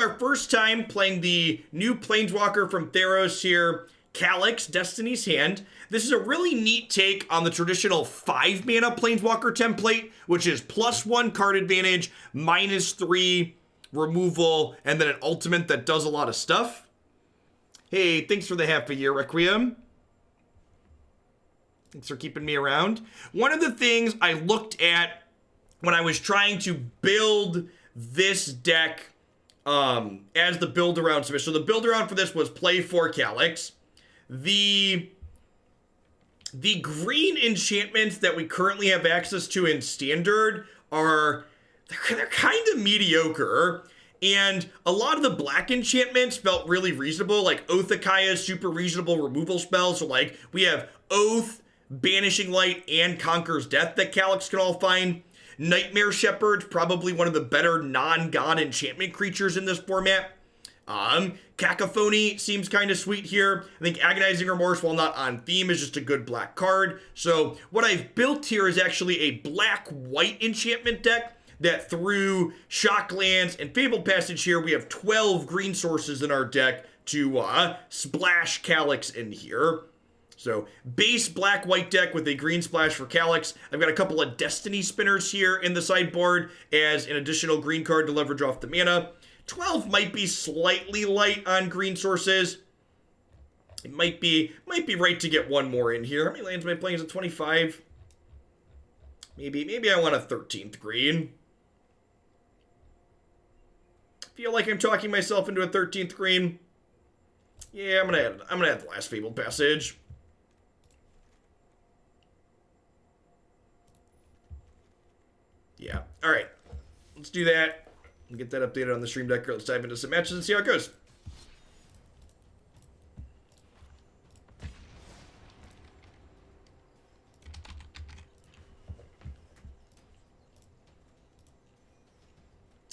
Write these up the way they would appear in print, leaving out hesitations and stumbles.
Our first time playing the new Planeswalker from Theros here, Calix, Destiny's Hand. This is a really neat take on the traditional 5-mana Planeswalker template, which is +1 card advantage, -3 removal, and then an ultimate that does a lot of stuff. Hey, thanks for the half a year, Requiem. Thanks for keeping me around. One of the things I looked at when I was trying to build this deck as the build around submission. So the build around for this was play 4 Calix. The green enchantments that we currently have access to in standard they're kind of mediocre. And a lot of the black enchantments felt really reasonable, like Oathakaya's super reasonable removal spells. So like we have Oath, Banishing Light, and Conquer's Death that Calix can all find. Nightmare Shepherd's probably one of the better non-god enchantment creatures in this format. Cacophony seems kind of sweet here. I think Agonizing Remorse, while not on theme, is just a good black card. So what I've built here is actually a black-white enchantment deck that through Shocklands and Fabled Passage here, we have 12 green sources in our deck to splash Calix in here. So base black-white deck with a green splash for Calix. I've got a couple of Destiny Spinners here in the sideboard as an additional green card to leverage off the mana. 12 might be slightly light on green sources. It might be right to get one more in here. How many lands am I playing? Is it 25? Maybe I want a 13th green. Feel like I'm talking myself into a 13th green. Yeah, I'm gonna add the last Fabled Passage. Yeah. All right. Let's do that. And get that updated on the stream deck. Let's dive into some matches and see how it goes.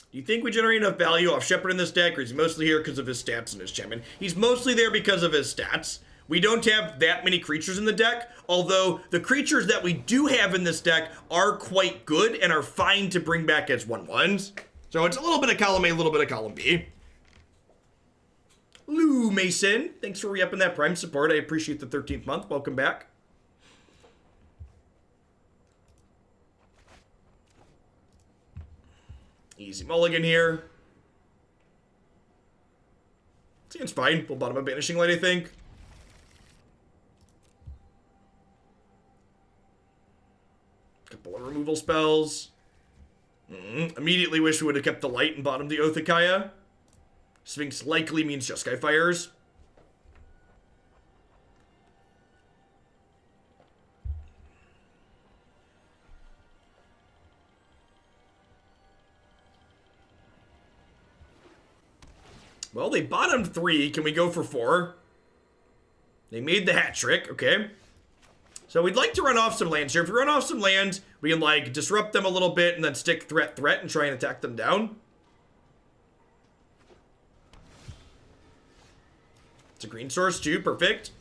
Do you think we generate enough value off Shepherd in this deck, or is he mostly here because of his stats and his champion? He's mostly there because of his stats. We don't have that many creatures in the deck, although the creatures that we do have in this deck are quite good and are fine to bring back as 1/1s. So it's a little bit of column A, a little bit of column B. Lou Mason, thanks for re-upping that Prime support. I appreciate the 13th month. Welcome back. Easy mulligan here. Seems fine. Full bottom of Banishing Light, I think. Couple of removal spells. Immediately wish we would have kept the light and bottomed the Oathakaya. Sphinx likely means Jeskai fires. Well, they bottomed 3. Can we go for 4? They made the hat trick. Okay. So we'd like to run off some lands here. If we run off some lands, we can, like, disrupt them a little bit and then stick threat, and try and attack them down. It's a green source, too. Perfect.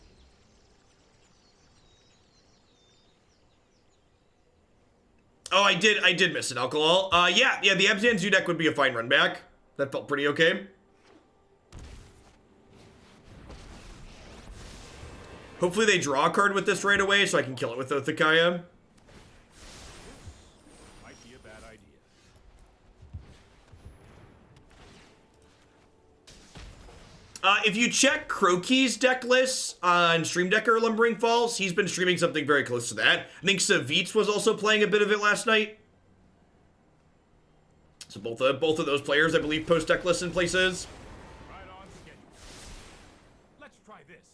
Oh, I did miss an alcohol. Yeah, the Abzan Zoo deck would be a fine run back. That felt pretty okay. Hopefully they draw a card with this right away so I can kill it with Oathakaya. Might be a bad idea. If you check Crokey's deck lists on Stream Decker Lumbering Falls, he's been streaming something very close to that. I think Savitz was also playing a bit of it last night. So both of those players, I believe, post deck lists in places. Right on schedule. Let's try this.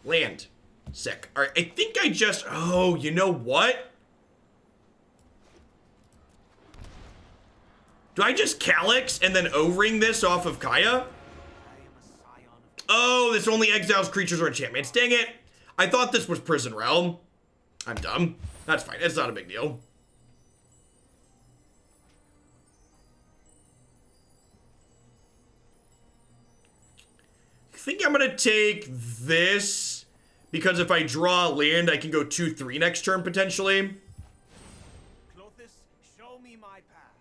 Land. Sick. All right, I think I just... Oh, you know what? Do I just Calix and then O-ring this off of Kaya? Oh, this only exiles creatures or enchantments. Dang it. I thought this was Prison Realm. I'm dumb. That's fine. It's not a big deal. I think I'm going to take this because if I draw a land, I can go 2-3 next turn potentially. Clothis, show me my path.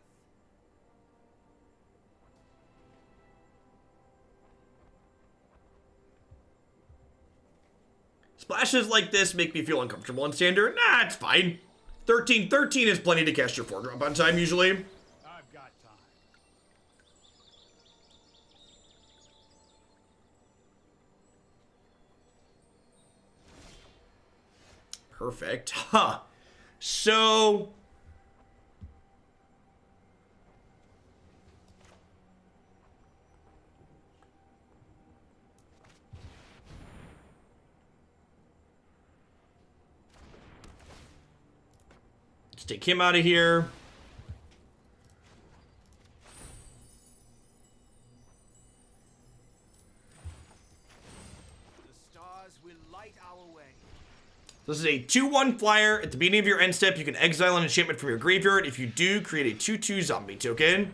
Splashes like this make me feel uncomfortable in standard. Nah, it's fine. 13 is plenty to cast your 4-drop on time, usually. I've got time. Perfect. Huh. So... let's take him out of here. The stars will light our way. This is a 2/1 flyer. At the beginning of your end step, you can exile an enchantment from your graveyard. If you do, create a 2/2 zombie token.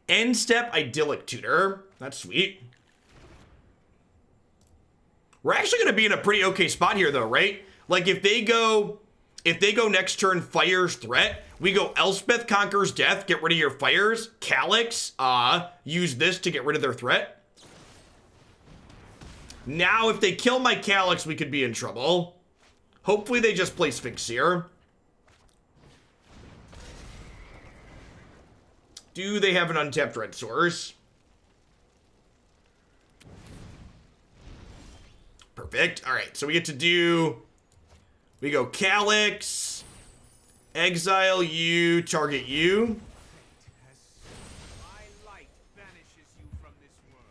End step, Idyllic Tutor. That's sweet. We're actually going to be in a pretty okay spot here, though, right? Like, if they go next turn Fire's Threat, we go Elspeth Conquers Death, get rid of your Fires. Calix, use this to get rid of their threat. Now, if they kill my Calix, we could be in trouble. Hopefully they just play Sphinxir. Do they have an untapped red source? Perfect. All right, so we get to do... we go Calix, exile you, target you. My light banishes you from this world.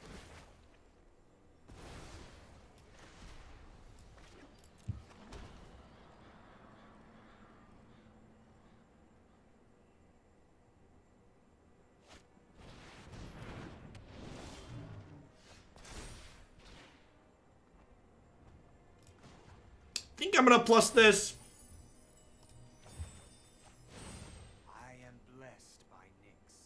I think I'm gonna plus this. I am blessed by Nyx.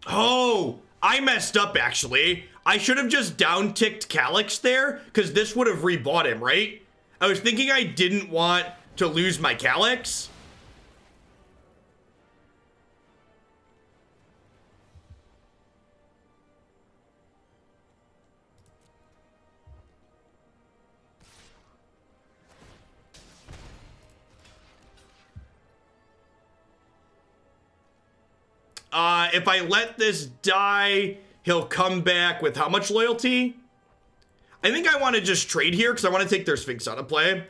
Oh, I messed up, actually. I should have just down-ticked Calix there, because this would have rebought him, right? I was thinking I didn't want to lose my Calix. If I let this die, he'll come back with how much loyalty? I think I want to just trade here because I want to take their Sphinx out of play.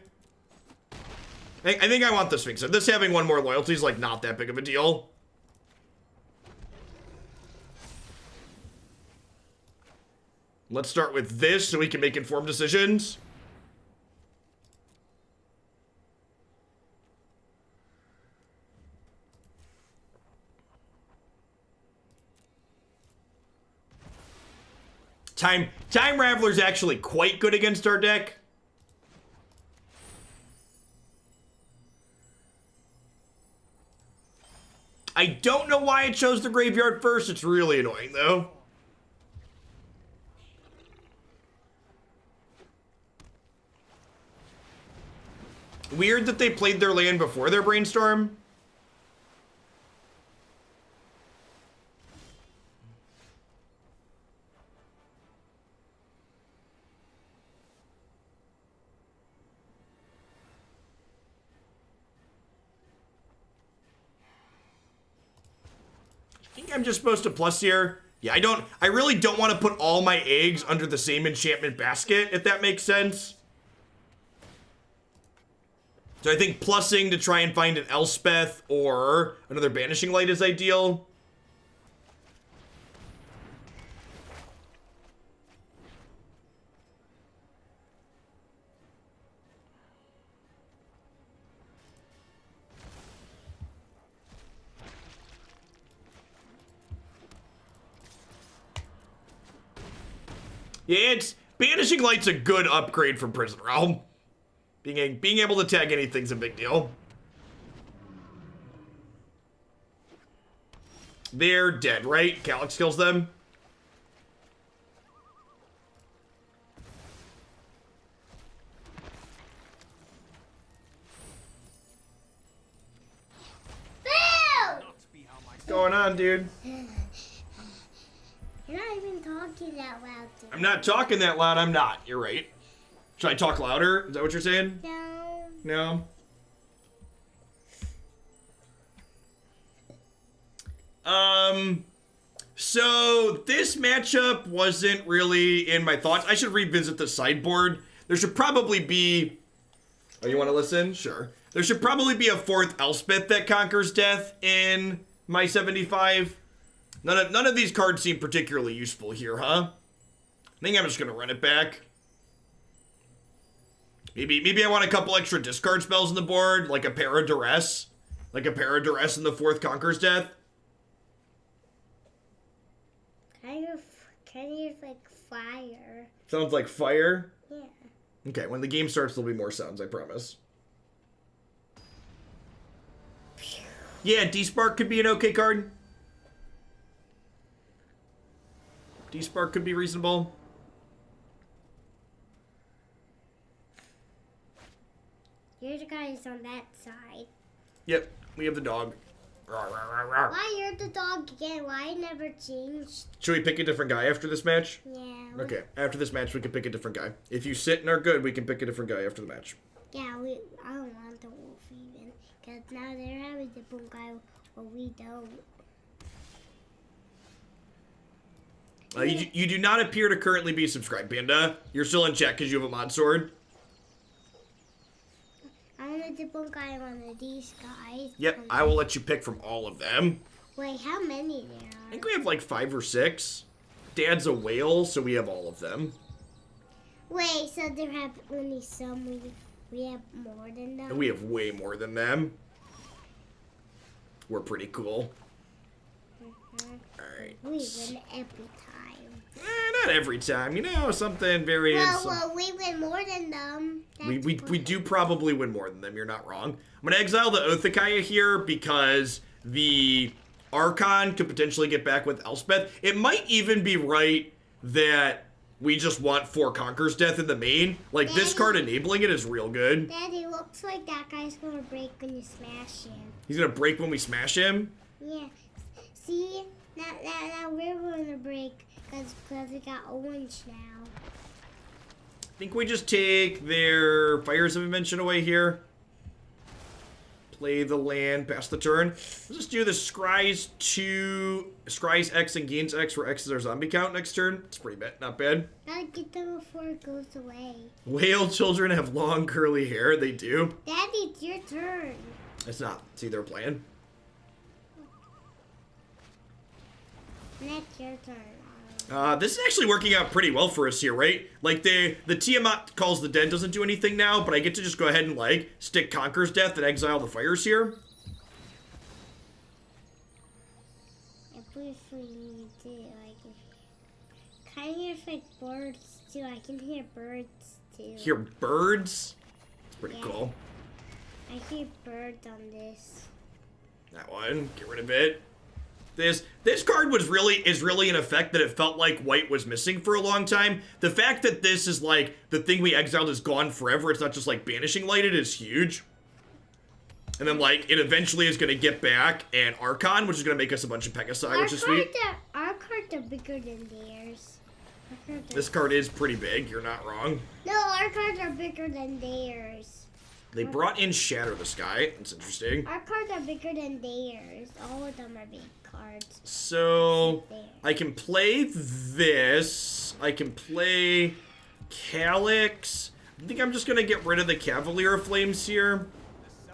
I think I want the Sphinx. This having one more loyalty is like not that big of a deal. Let's start with this so we can make informed decisions. Time Raveler's actually quite good against our deck. I don't know why it chose the graveyard first. It's really annoying, though. Weird that they played their land before their brainstorm. I think I'm just supposed to plus here. Yeah, I really don't want to put all my eggs under the same enchantment basket, if that makes sense. So I think plussing to try and find an Elspeth or another Banishing Light is ideal. Yeah, it's Banishing Light's a good upgrade from Prison Realm. Being able to tag anything's a big deal. They're dead, right? Calix kills them. What's going on, dude? You're not even talking that loud. I'm not talking that loud. I'm not. You're right. Should I talk louder? Is that what you're saying? No. No. So this matchup wasn't really in my thoughts. I should revisit the sideboard. There should probably be... Oh, you want to listen? Sure. There should probably be a fourth Elspeth that conquers death in my 75. None of these cards seem particularly useful here, huh? I think I'm just gonna run it back. Maybe I want a couple extra discard spells on the board, like a pair of Duress. Like a pair of Duress in the fourth conquers death. Kind of like fire. Sounds like fire? Yeah. Okay, when the game starts, there'll be more sounds, I promise. Yeah, D-Spark could be an okay card. D-Spark could be reasonable. You're the guys on that side. Yep, we have the dog. Why you're the dog again? Why I never changed? Should we pick a different guy after this match? Yeah. Okay, after this match, we can pick a different guy. If you sit and are good, we can pick a different guy after the match. Yeah, I don't want the wolf even. Because now they're having the different guy, but we don't. You do not appear to currently be subscribed, Panda. You're still in chat because you have a mod sword. I want a different guy on these guys. Yep, I will let you pick from all of them. Wait, how many there I are? think we have like 5 or 6. Dad's a whale, so we have all of them. Wait, so there have only some, we have more than them? And we have way more than them. We're pretty cool. Alright. We win every time. Not every time, you know, something very... Well, we win more than them. We do probably win more than them, you're not wrong. I'm going to exile the Othakaya here because the Archon could potentially get back with Elspeth. It might even be right that we just want 4 Conquer's Death in the main. Like, Daddy, this card enabling it is real good. Daddy, looks like that guy's going to break when you smash him. He's going to break when we smash him? Yeah. See? Now we're going to break because we got orange now. I think we just take their Fires of Invention away here. Play the land, pass the turn. Let's just do the Scry's X and gains X, where X is our zombie count next turn. It's pretty bad, not bad. Gotta get them before it goes away. Whale children have long curly hair, they do. Daddy, it's your turn. It's not. See, they're playing. Next, your turn. This is actually working out pretty well for us here, right? Like, the Tiamat Calls the Dead doesn't do anything now, but I get to just go ahead and, like, stick Conquer's Death and exile the Fires here. If we need to, like, kind of like birds too. I can hear birds too. Hear birds? It's pretty cool. I hear birds on this. That one. Get rid of it. This card is really an effect that it felt like white was missing for a long time. The fact that this is like the thing we exiled is gone forever. It's not just like Banishing Light. It is huge. And then like it eventually is gonna get back and Archon, which is gonna make us a bunch of Pegasi, which is sweet. Our cards are bigger than theirs. This card is pretty big. You're not wrong. No, our cards are bigger than theirs. They brought in Shatter the Sky. That's interesting. Our cards are bigger than theirs. All of them are big cards. So I can play this. I can play Calix. I think I'm just gonna get rid of the Cavalier of Flames here.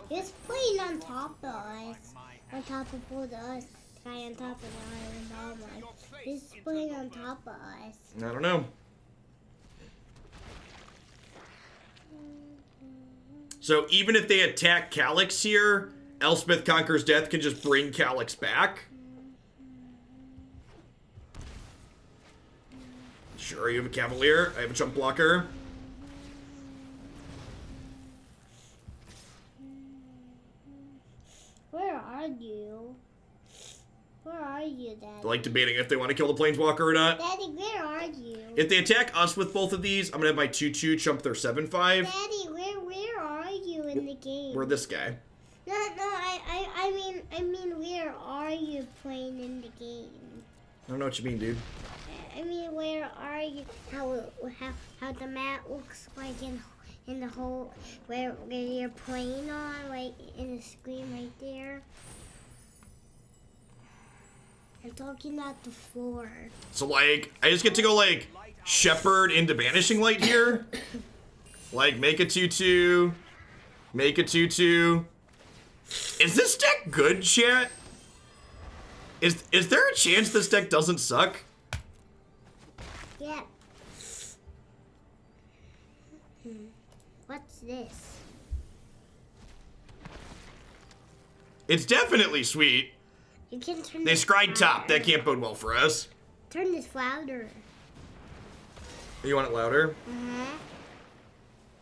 He's playing on top of us. On top of both of us. Guy on top of the island. Oh my. He's playing on top of us. I don't know. So even if they attack Calix here, Elspeth Conquers Death can just bring Calix back. Sure, you have a Cavalier. I have a jump blocker. Where are you? Where are you, Daddy? I like debating if they want to kill the Planeswalker or not. Daddy, where are you? If they attack us with both of these, I'm going to have my 2/2 jump their 7/5. Daddy, where are you in the game? We're this guy. No, I mean, where are you playing in the game? I don't know what you mean, dude. I mean, where are you? How the map looks like in the whole where you're playing on, like in the screen right there. I'm talking about the floor. So, like, I just get to go, like, Shepherd into Banishing Light here. Like, make a 2/2. Make a 2/2. Is this deck good, chat? Is there a chance this deck doesn't suck? Yeah. What's this? It's definitely sweet. You can turn They this scryed top. louder. That can't bode well for us. Turn this louder. You want it louder? Uh-huh.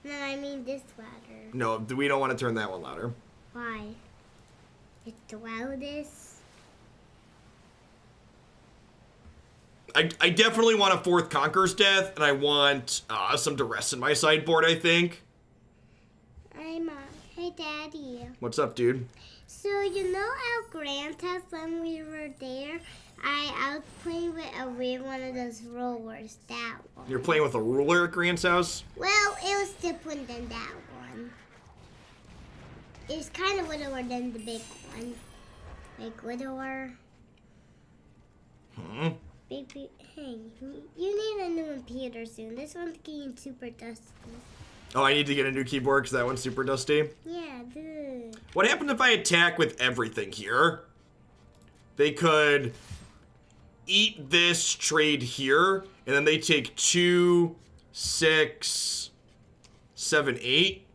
No, I mean this louder. No, we don't want to turn that one louder. Why? It's the loudest. I definitely want a 4th Conqueror's Death, and I want some Duress in my sideboard, I think. Hey, Daddy. What's up, dude? So, you know our grandhouse when we were there? I was playing with one of those rollers, that one. You're playing with a ruler at Grant's house? Well, it was different than that one. It's kind of littler than the big one. Like, littler. Baby, hey, you need a new computer soon. This one's getting super dusty. Oh, I need to get a new keyboard because that one's super dusty. Yeah, dude. What happens if I attack with everything here? They could eat this trade here, and then they take 2, 6, 7, 8,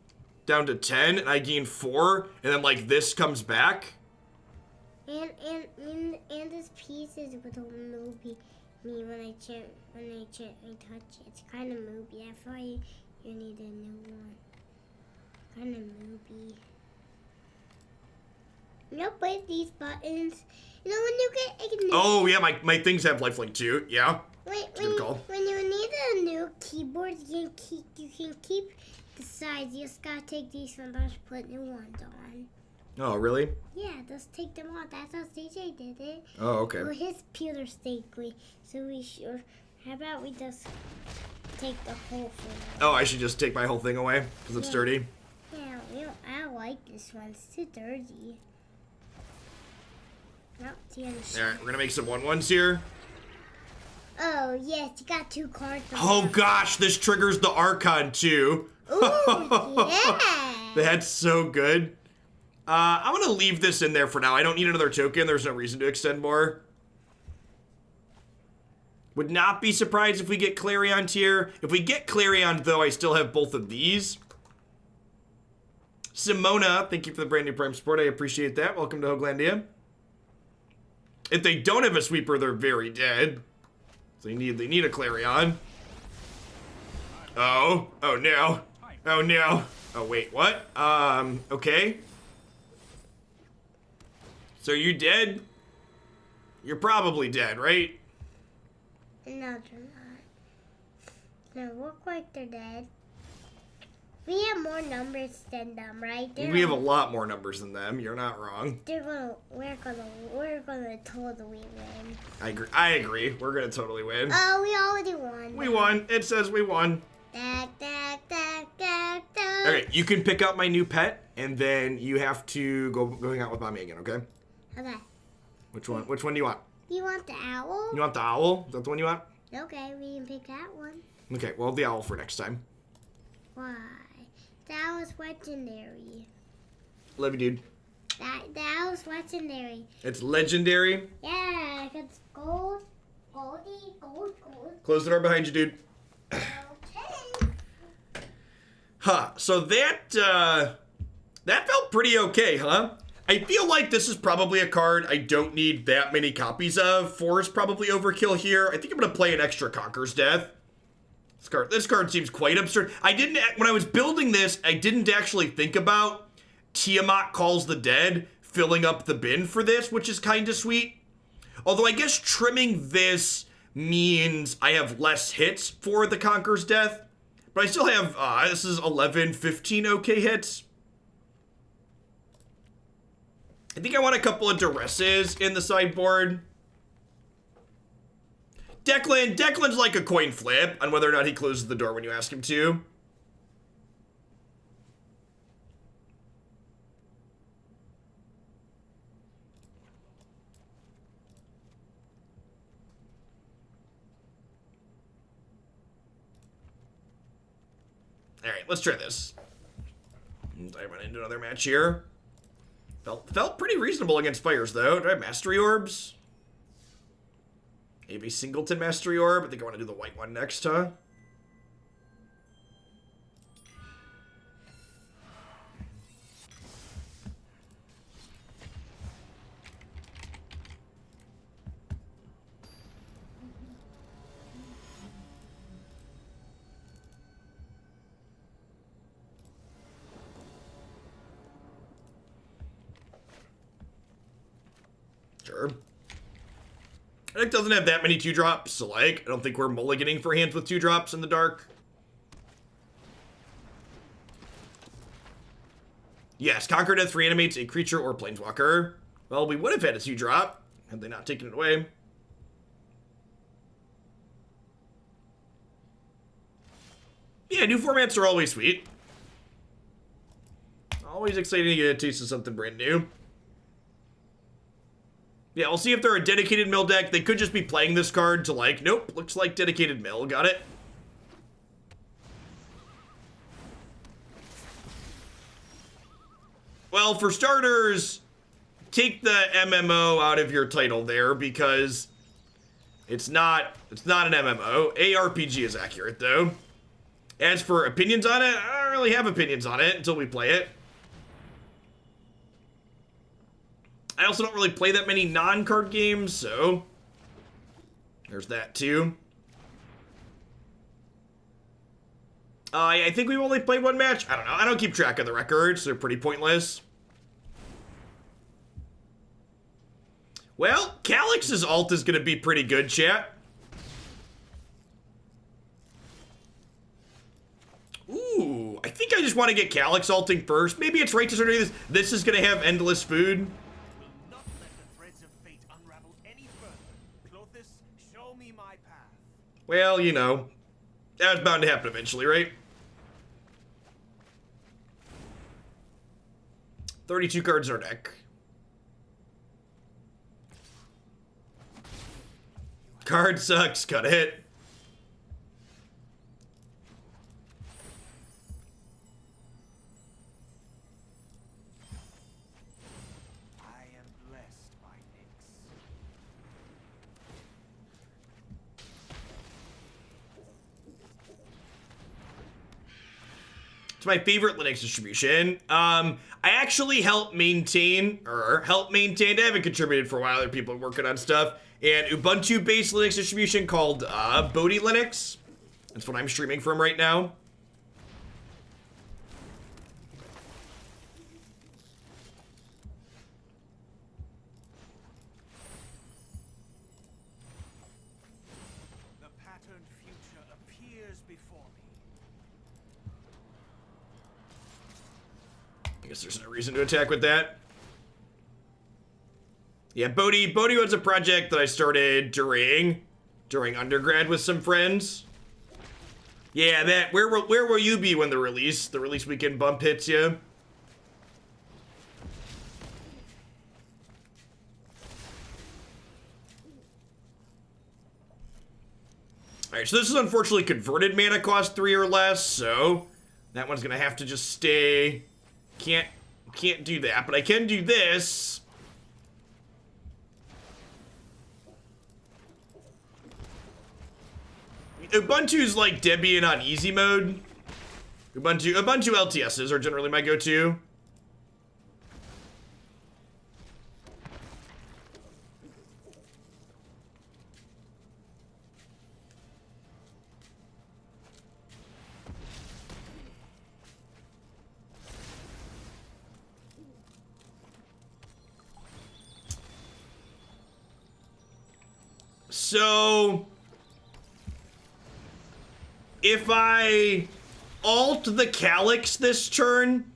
down to 10, and I gain 4, and then, like, this comes back. And this piece is with a movie. Me when I touch it. It's kind of movie. That's why you need a new one. Kind of movie. You know, but these buttons. You know when you get a new. Oh yeah, my things have lifelink too. Yeah. Good call. When you need a new keyboard, you can keep the sides. You just gotta take these from us, put new ones on. Oh really? Yeah, just take them off. That's how CJ did it. Oh okay. Well, his computer staply, so we sure. How about we just take the whole thing away? Oh, I should just take my whole thing away because it's dirty. Yeah, I don't like this one. It's too dirty. Not the other All side. right, we're gonna make some 1/1s here. Oh yes, you got 2 cards. Oh gosh, this triggers the Archon too. Ooh, yeah. That's so good. I'm gonna leave this in there for now. I don't need another token. There's no reason to extend more. Would not be surprised if we get Clarion here. If we get Clarion, though, I still have both of these. Simona, thank you for the brand new Prime support. I appreciate that. Welcome to Hoaglandia. If they don't have a sweeper, they're very dead. So they need a Clarion. Oh no. Oh no. Oh wait, what? Okay. So you're dead? You're probably dead, right? No, they're not. No, look like they're dead. We have more numbers than them, right? We have a lot more numbers than them. You're not wrong. We're gonna totally win. I agree. We're gonna totally win. Oh, we already won. We won. It says we won. Okay, you can pick up my new pet, and then you have to go hang out with Mommy again, okay? Okay. Which one? Which one do you want? You want the owl? You want the owl? Is that the one you want? Okay, we can pick that one. Okay, well, the owl for next time. Why? The owl's legendary. Love you, dude. The owl's legendary. It's legendary. Yeah, it's gold. Gold. Close the door behind you, dude. Okay. Huh. So that felt pretty okay, huh? I feel like this is probably a card I don't need that many copies of. 4 is probably overkill here. I think I'm gonna play an extra Conqueror's Death. This card seems quite absurd. When I was building this, I didn't actually think about Tiamat Calls the Dead filling up the bin for this, which is kind of sweet. Although I guess trimming this means I have less hits for the Conqueror's Death. But I still have, this is 11, 15 okay hits. I think I want a couple of Duresses in the sideboard. Declan's like a coin flip on whether or not he closes the door when you ask him to. Alright, let's try this. I run into another match here. Felt pretty reasonable against fires, though. Do I have Mastery Orbs? Maybe Singleton Mastery Orb. I think I want to do the white one next, huh? Sure. Deck doesn't have that many 2-drops, so like, I don't think we're mulliganing for hands with 2-drops in the dark. Yes, Conquer Death reanimates a creature or planeswalker. Well, we would have had a 2-drop had they not taken it away. Yeah, new formats are always sweet. Always exciting to get a taste of something brand new. Yeah, we'll see if they're a dedicated mill deck. They could just be playing this card to like, nope, looks like dedicated mill. Got it? Well, for starters, take the MMO out of your title there because it's not an MMO. ARPG is accurate though. As for opinions on it, I don't really have opinions on it until we play it. I also don't really play that many non-card games, so there's that too. I think we've only played one match. I don't know. I don't keep track of the records. They're pretty pointless. Well, Calix's ult is going to be pretty good, chat. Ooh, I think I just want to get Calix ulting first. Maybe it's right to start doing this. This is going to have endless food. Well, you know, that was bound to happen eventually, right? 32 cards in our deck. Card sucks, cut it. It's my favorite Linux distribution. I actually help maintain, I haven't contributed for a while. There are people working on stuff. An Ubuntu-based Linux distribution called Bodhi Linux. That's what I'm streaming from right now. I guess there's no reason to attack with that. Yeah, Bodhi was a project that I started during undergrad with some friends. Yeah, that where will you be when the release weekend bump hits you? Alright, so this is unfortunately converted mana cost 3 or less, so that one's gonna have to just stay. Can't do that, but I can do this. Ubuntu's like Debian on easy mode. Ubuntu LTSs are generally my go-to. So if I alt the Calix this turn,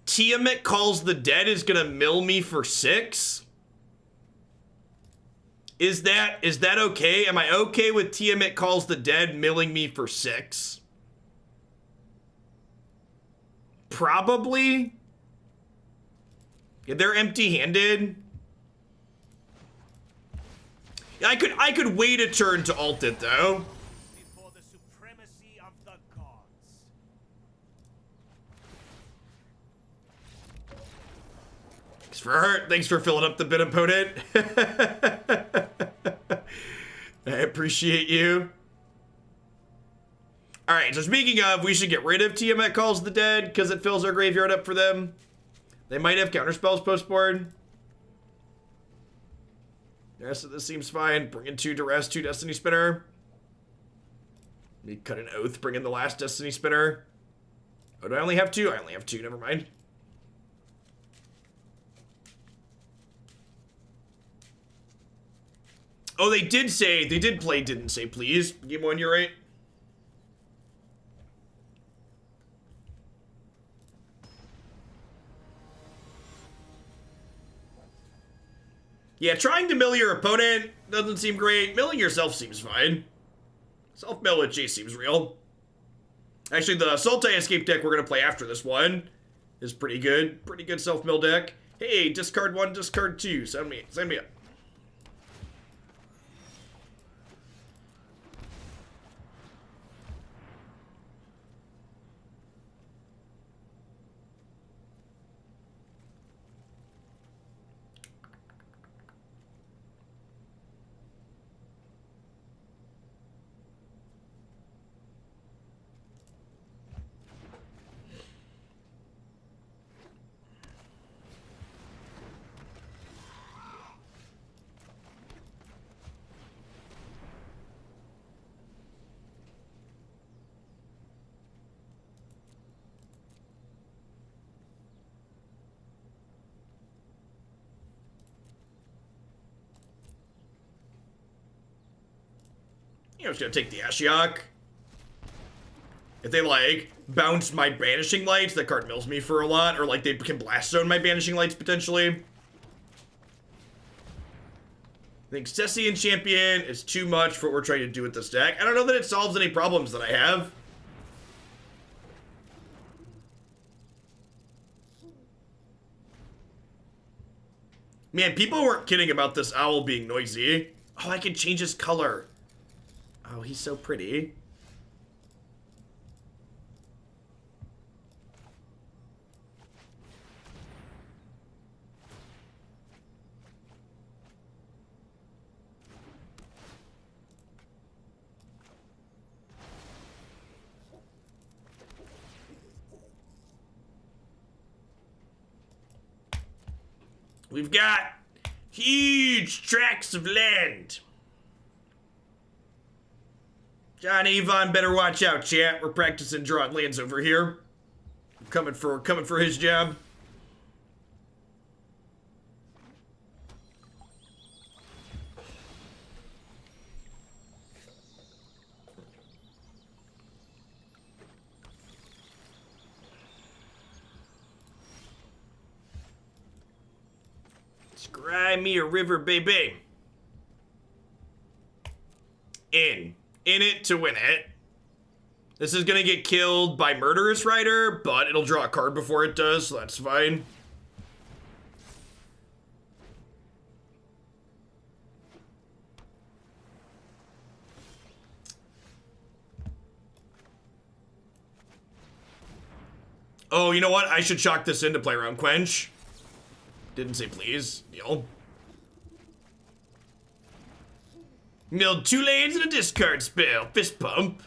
Tiamat Calls the Dead is gonna mill me for 6. Is that okay? Am I okay with Tiamat Calls the Dead milling me for 6? Probably. Yeah, they're empty-handed. I could wait a turn to alt it though. Before the supremacy of the gods. Thanks for filling up the bit, opponent. I appreciate you. All right, so speaking of, we should get rid of Tiamat Calls the Dead because it fills our graveyard up for them. They might have counterspells postboard. The rest of this seems fine. Bring in 2 Duress, 2 Destiny Spinner. Need cut an Oath, bring in the last Destiny Spinner. Oh, do I only have 2? I only have 2, never mind. Oh, they did play didn't say please. Game 1, you're right. Yeah, trying to mill your opponent doesn't seem great. Milling yourself seems fine. Self-mill with Jace seems real. Actually, the Sultai Escape deck we're going to play after this one is pretty good. Pretty good self-mill deck. Hey, discard 1, discard 2. Send me up. You know, I'm just gonna take the Ashiok. If they, like, bounce my Banishing Lights, that card mills me for a lot. Or, like, they can Blast Zone my Banishing Lights, potentially. I think Cessian Champion is too much for what we're trying to do with this deck. I don't know that it solves any problems that I have. Man, people weren't kidding about this owl being noisy. Oh, I can change his color. Oh, he's so pretty. We've got huge tracts of land. John Avon better watch out, chat. We're practicing drawing lands over here. Coming for his job. Scry me a river, baby. In it to win it. This is gonna get killed by Murderous Rider, but it'll draw a card before it does, so that's fine. Oh, you know what? I should chalk this in to play around Quench. Didn't say please. Deal. Milled 2 lands and a discard spell. Fist pump.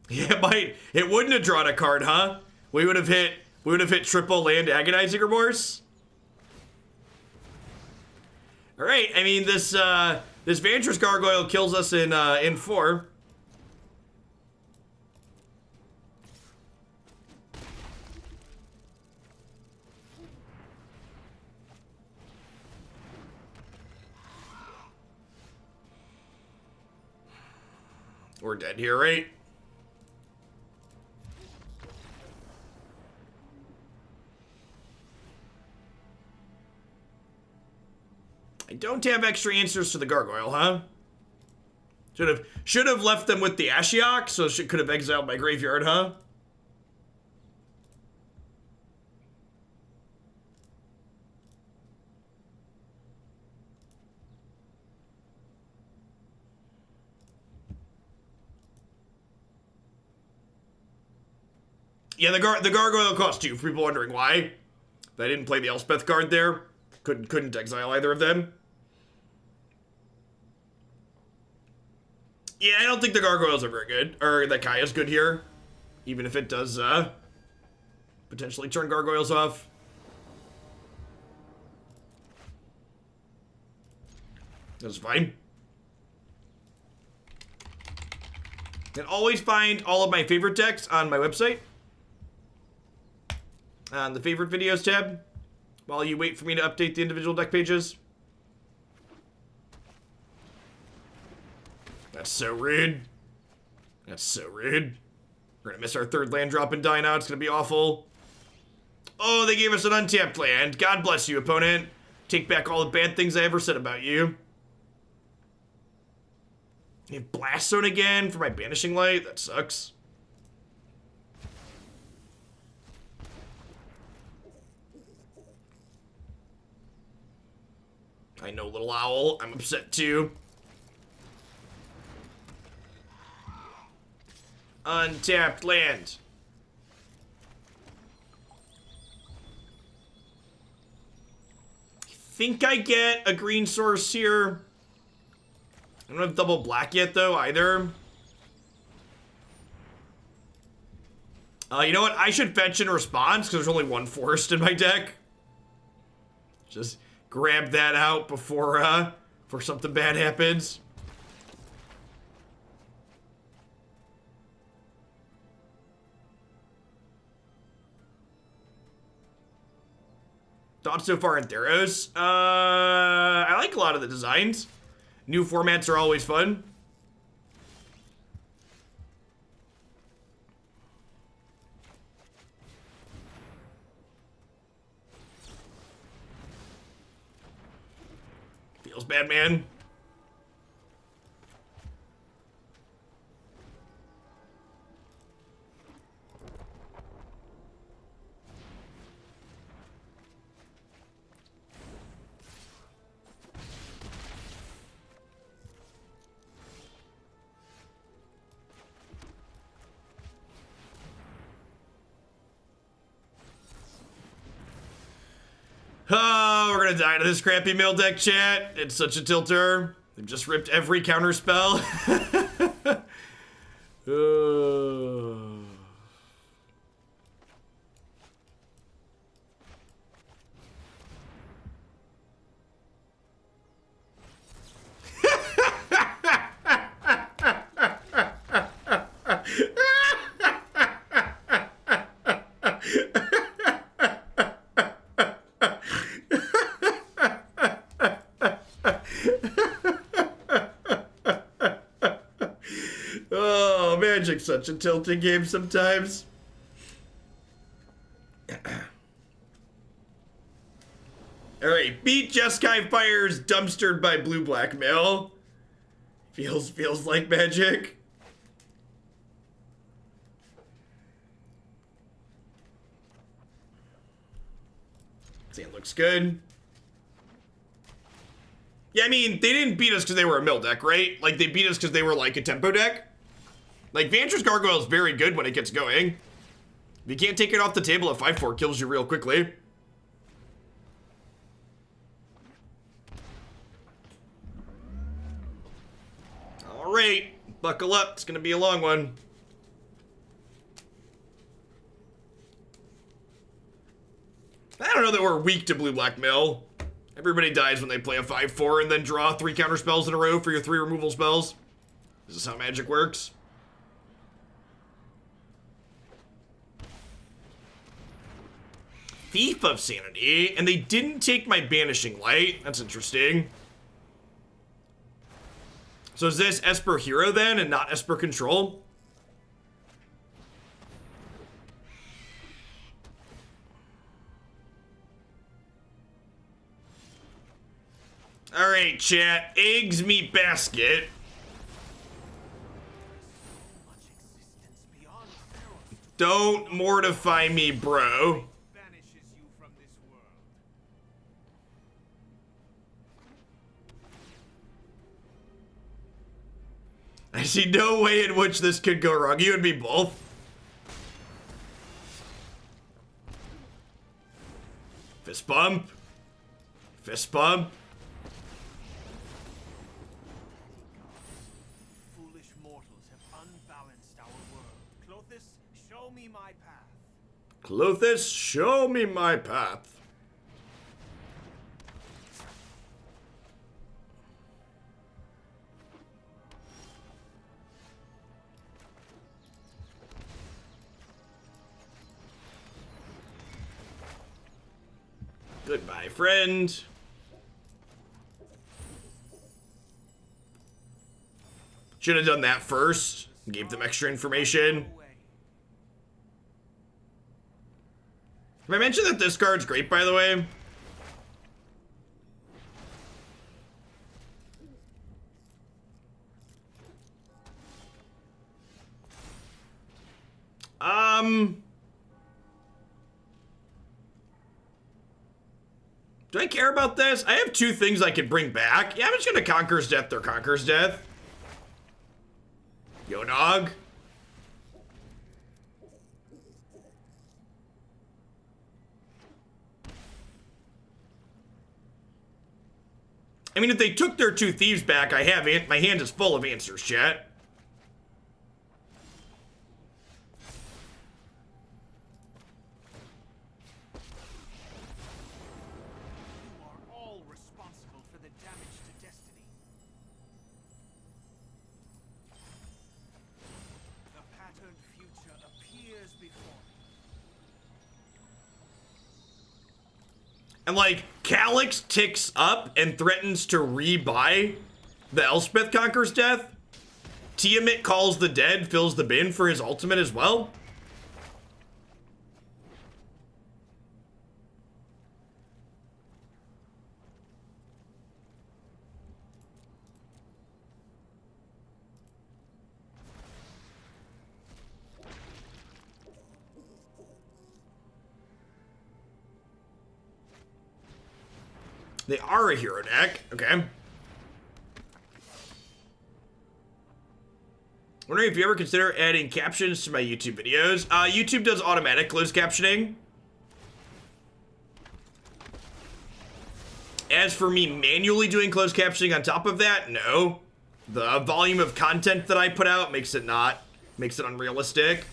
Yeah, it wouldn't have drawn a card, huh? We would have hit triple land Agonizing Remorse. All right, I mean this Vantress Gargoyle kills us in 4. We're dead here, right? I don't have extra answers to the gargoyle, huh? Should have left them with the Ashiok, so she could have exiled my graveyard, huh? Yeah, the gargoyle cost 2, for people wondering why. I didn't play the Elspeth card there. Couldn't exile either of them. Yeah, I don't think the gargoyles are very good. Or that Kaya's good here. Even if it does, potentially turn gargoyles off. That's fine. And always find all of my favorite decks on my website. On the favorite videos tab. While you wait for me to update the individual deck pages. That's so rude. That's so rude. We're gonna miss our 3rd land drop and die now. It's gonna be awful. Oh, they gave us an untapped land. God bless you, opponent. Take back all the bad things I ever said about you. You have Blast Zone again for my Banishing Light. That sucks. I know, little owl. I'm upset too. Untapped land. I think I get a green source here. I don't have double black yet though either. You know what? I should fetch in response because there's only 1 forest in my deck. Just grab that out before something bad happens. Thoughts so far in Theros? I like a lot of the designs. New formats are always fun. Feels bad, man. Oh, we're gonna die to this crappy mill deck, chat. It's such a tilter. They've just ripped every counter spell. Oh, Magic's such a tilting game sometimes. Alright, beat Jeskai Fires dumpstered by blue blackmail. Feels like Magic. Sand looks good. Yeah, I mean, they didn't beat us because they were a mill deck, right? Like, they beat us because they were, like, a tempo deck. Like, Vantress Gargoyle is very good when it gets going. If you can't take it off the table at 5-4, kills you real quickly. Alright, buckle up. It's gonna be a long one. I don't know that we're weak to blue-black mill. Everybody dies when they play a 5-4 and then draw 3 counter spells in a row for your 3 removal spells. This is how Magic works. Thief of Sanity, and they didn't take my Banishing Light. That's interesting. So is this Esper Hero then and not Esper Control? Alright, chat. Eggs meat basket. Don't mortify me, bro. Banishes you from this world. I see no way in which this could go wrong. You and me both. Fist bump. Fist bump. Foolish mortals have unbalanced our world. Clothis, show me my path. Clothis, show me my path. Goodbye, friend. Should have done that first. Gave them extra information. Have I mentioned that this card's great, by the way? Do I care about this? I have two things I can bring back. Yeah, I'm just gonna Conquer's Death or Conquer's Death. Yo, dog. I mean, if they took their two thieves back, I have my hand is full of answers, chat. You are all responsible for the damage to destiny. The patterned future appears before me. And like, Calix ticks up and threatens to rebuy the Elspeth Conquer's Death. Tiamat calls the dead, fills the bin for his ultimate as well. They are a hero deck. Okay. Wondering if you ever consider adding captions to my YouTube videos. YouTube does automatic closed captioning. As for me manually doing closed captioning on top of that, no. The volume of content that I put out makes it unrealistic.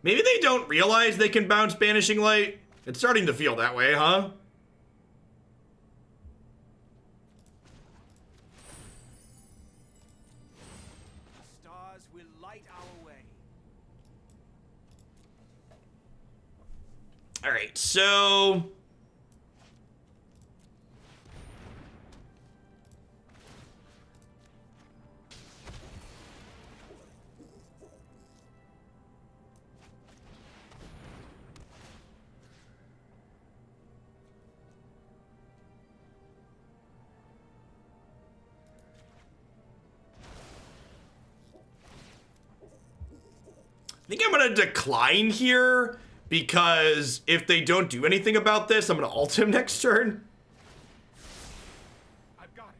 Maybe they don't realize they can bounce Banishing Light. It's starting to feel that way, huh? The stars will light our way. All right, so I think I'm gonna decline here because if they don't do anything about this, I'm gonna ult him next turn. I've got it.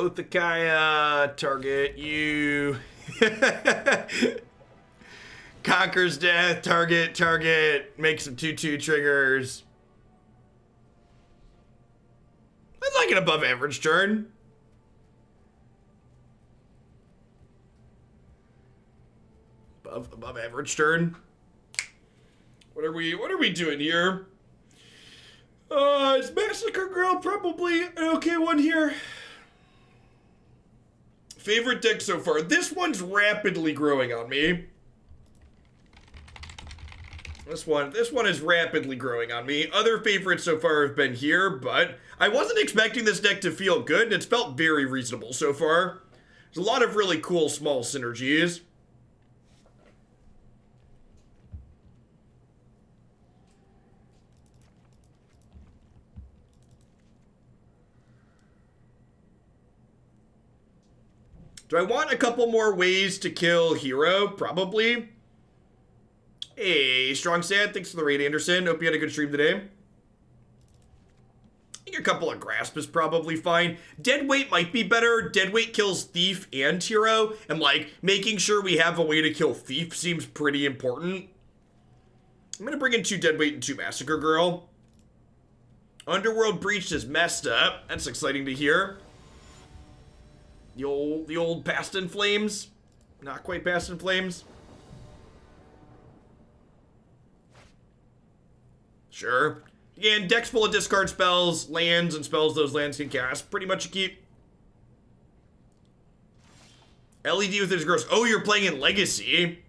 Othakaya, target you. Conquers death, target, make some 2/2 triggers. That's like an above average turn. Above average turn. What are we doing here? Is Massacre Girl probably an okay one here? Favorite deck so far. This one's rapidly growing on me. This one is rapidly growing on me. Other favorites so far have been here, but I wasn't expecting this deck to feel good, and it's felt very reasonable so far. There's a lot of really cool small synergies. Do I want a couple more ways to kill Hero? Probably. Hey, Strong Sad, thanks for the raid, Anderson. Hope you had a good stream today. I think a couple of Grasp is probably fine. Deadweight might be better. Deadweight kills Thief and Hero, and like, making sure we have a way to kill Thief seems pretty important. I'm gonna bring in 2 Deadweight and 2 Massacre Girl. Underworld Breach is messed up. That's exciting to hear. The old Past in Flames. Not quite Past in Flames. Sure. Again, deck's full of discard spells, lands, and spells those lands can cast. Pretty much a keep. LED with his gross. Oh, you're playing in Legacy.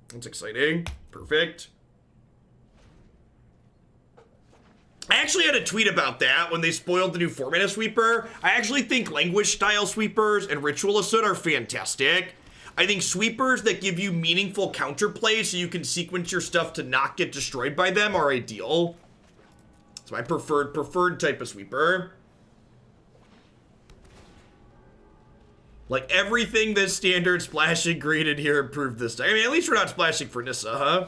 That's exciting. Perfect. I actually had a tweet about that when they spoiled the new 4-mana sweeper. I actually think Languish style sweepers and Ritual Assault are fantastic. I think sweepers that give you meaningful counterplay so you can sequence your stuff to not get destroyed by them are ideal. It's my preferred type of sweeper. Like everything this standard splashing graded here improved this time. I mean, at least we're not splashing for Nissa, huh?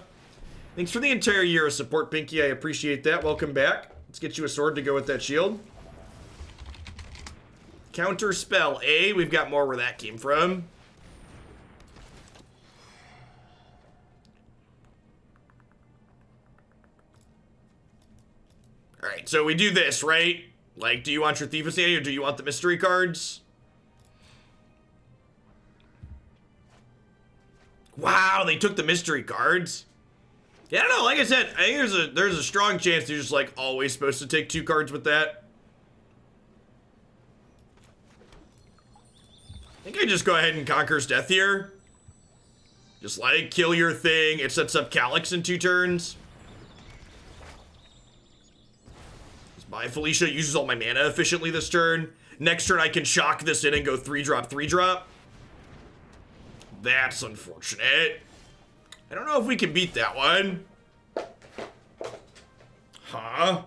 Thanks for the entire year of support, Pinky. I appreciate that. Welcome back. Let's get you a sword to go with that shield. Counter spell A. We've got more where that came from. Alright, so we do this, right? Like, do you want your Thief of Sanity or do you want the mystery cards? Wow, they took the mystery cards. Yeah, I don't know, like I said, I think there's a strong chance you're just like always supposed to take 2 cards with that. I think I just go ahead and Conquer's Death here. Just like, kill your thing, it sets up Calix in 2 turns. My Felicia uses all my mana efficiently this turn. Next turn I can shock this in and go 3-drop, 3-drop. That's unfortunate. I don't know if we can beat that one. Huh?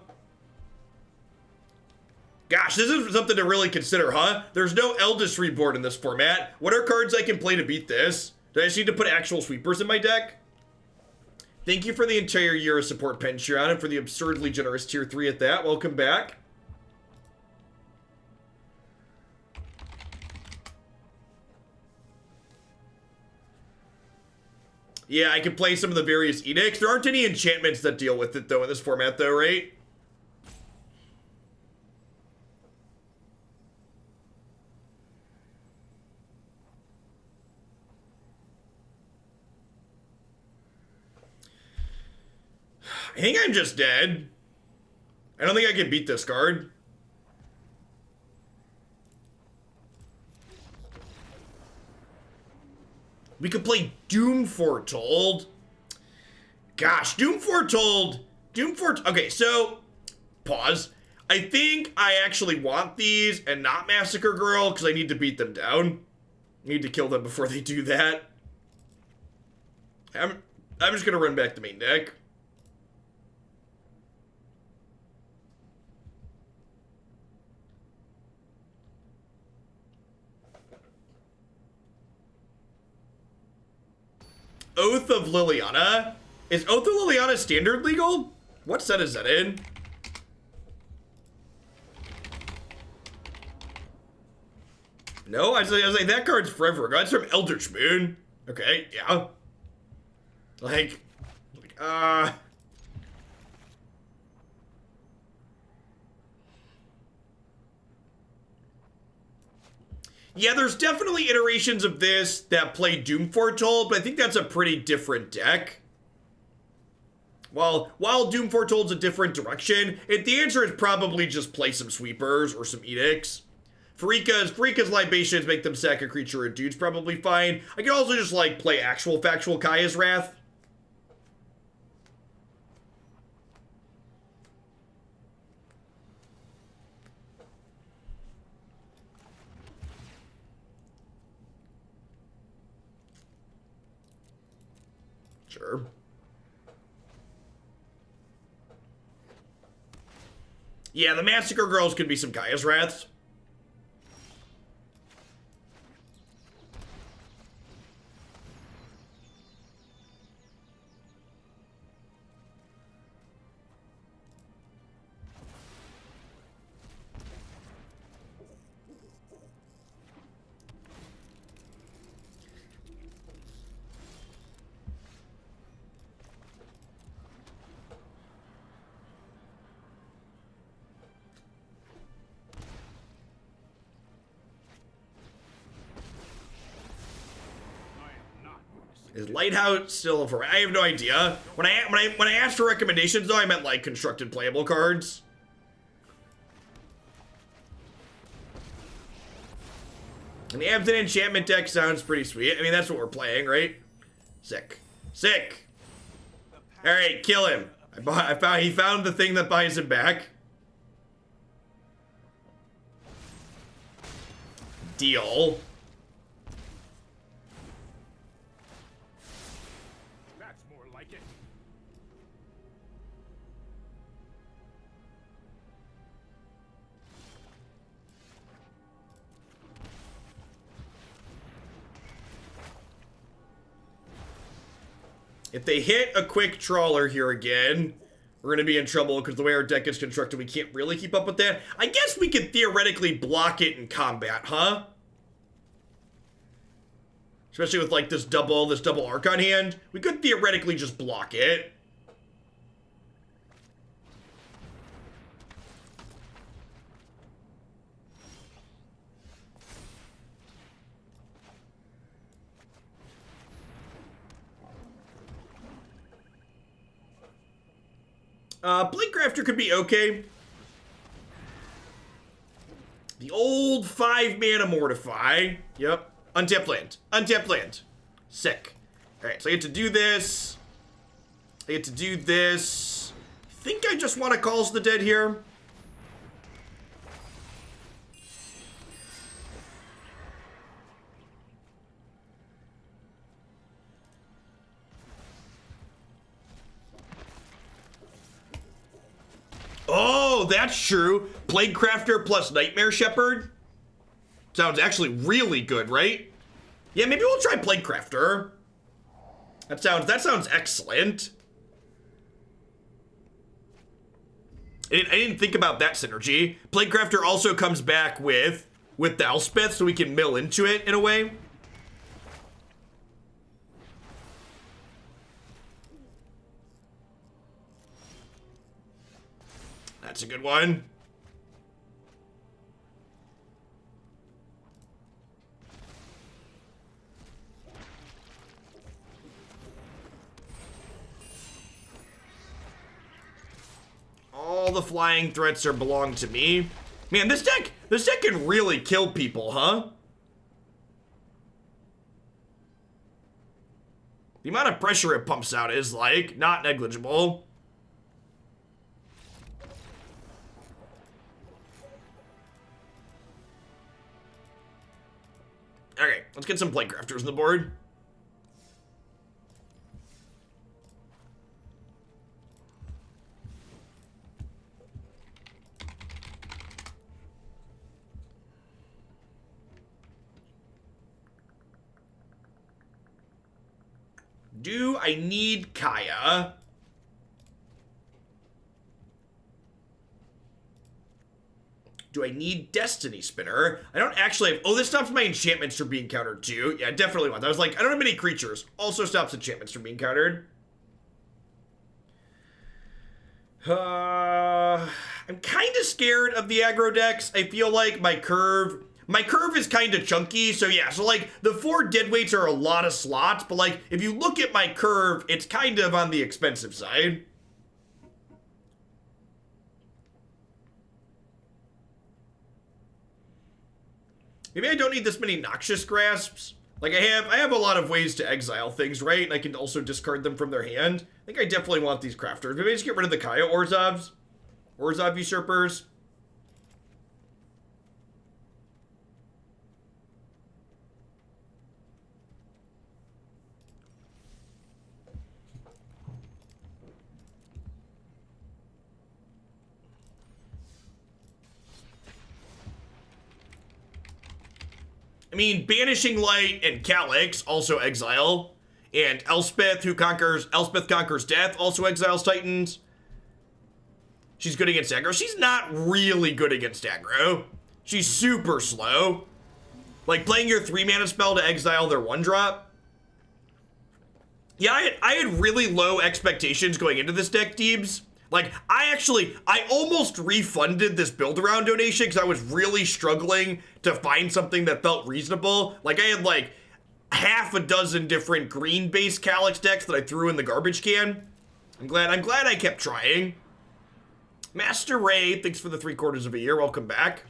Gosh, this is something to really consider, huh? There's no Eldest Reborn in this format. What are cards I can play to beat this? Do I just need to put actual sweepers in my deck? Thank you for the entire year of support, Pencheon, and for the absurdly generous tier 3 at that. Welcome back. Yeah, I can play some of the various edicts. There aren't any enchantments that deal with it, though, in this format, though, right? I think I'm just dead. I don't think I can beat this card. We could play Doom Foretold. Gosh, Doom Foretold. Okay, so, pause. I think I actually want these and not Massacre Girl because I need to beat them down. I need to kill them before they do that. I'm just going to run back the main deck. Oath of Liliana? Is Oath of Liliana standard legal? What set is that in? No, I was like, that card's forever. That's from Eldritch Moon. Okay, yeah. Like, yeah, there's definitely iterations of this that play Doom Foretold, but I think that's a pretty different deck. While Doom Foretold's a different direction, the answer is probably just play some Sweepers or some Edicts. Farika's Libations make them sack a creature or dude's probably fine. I could also just, like, play actual factual Kaya's Wrath. Sure. Yeah, the Massacre Girls could be some Kaya's Wraths. Is Lighthouse still for? I have no idea. When I asked for recommendations, though, I meant like constructed playable cards. And the Absent Enchantment deck sounds pretty sweet. I mean, that's what we're playing, right? Sick. Sick. All right, kill him. He found the thing that buys him back. Deal. That's more like it. If they hit a quick trawler here again, we're going to be in trouble because the way our deck is constructed, we can't really keep up with that. I guess we could theoretically block it in combat, huh? Especially with like this double Archon hand. We could theoretically just block it. Plaguecrafter could be okay. The old 5-mana Mortify. Yep. Untapped land. Untapped land. Sick. Alright, so I get to do this. I get to do this. I think I just want to Calls the Dead here. Oh, that's true. Plaguecrafter plus Nightmare Shepherd. Sounds actually really good, right? Yeah, maybe we'll try Plaguecrafter. That sounds excellent. I didn't think about that synergy. Plaguecrafter also comes back with the Elspeth, so we can mill into it in a way. That's a good one. All the flying threats belong to me. Man, this deck can really kill people, huh? The amount of pressure it pumps out is, like, not negligible. Okay, let's get some Plaguecrafters on the board. Do I need Kaya? Do I need Destiny Spinner? I don't actually have... Oh, this stops my enchantments from being countered too. Yeah, I definitely want that. I was like, I don't have many creatures. Also stops enchantments from being countered. I'm kind of scared of the aggro decks. I feel like my curve is kind of chunky. So yeah, so like the 4 deadweights are a lot of slots, but like if you look at my curve, it's kind of on the expensive side. Maybe I don't need this many Noxious Grasps. Like I have a lot of ways to exile things, right? And I can also discard them from their hand. I think I definitely want these crafters. Maybe I just get rid of the Kaya Orzovs. Orzhov Usurpers. I mean, Banishing Light and Calix also exile. And Elspeth conquers death, also exiles Titans. She's good against aggro. She's not really good against aggro. She's super slow. Like playing your 3-mana spell to exile their 1-drop. Yeah, I had really low expectations going into this deck, Deebs. Like, I almost refunded this build-around donation because I was really struggling to find something that felt reasonable. Like, I had, like, half a dozen different green-based Calix decks that I threw in the garbage can. I'm glad I kept trying. Master Ray, thanks for the 3/4 of a year. Welcome back.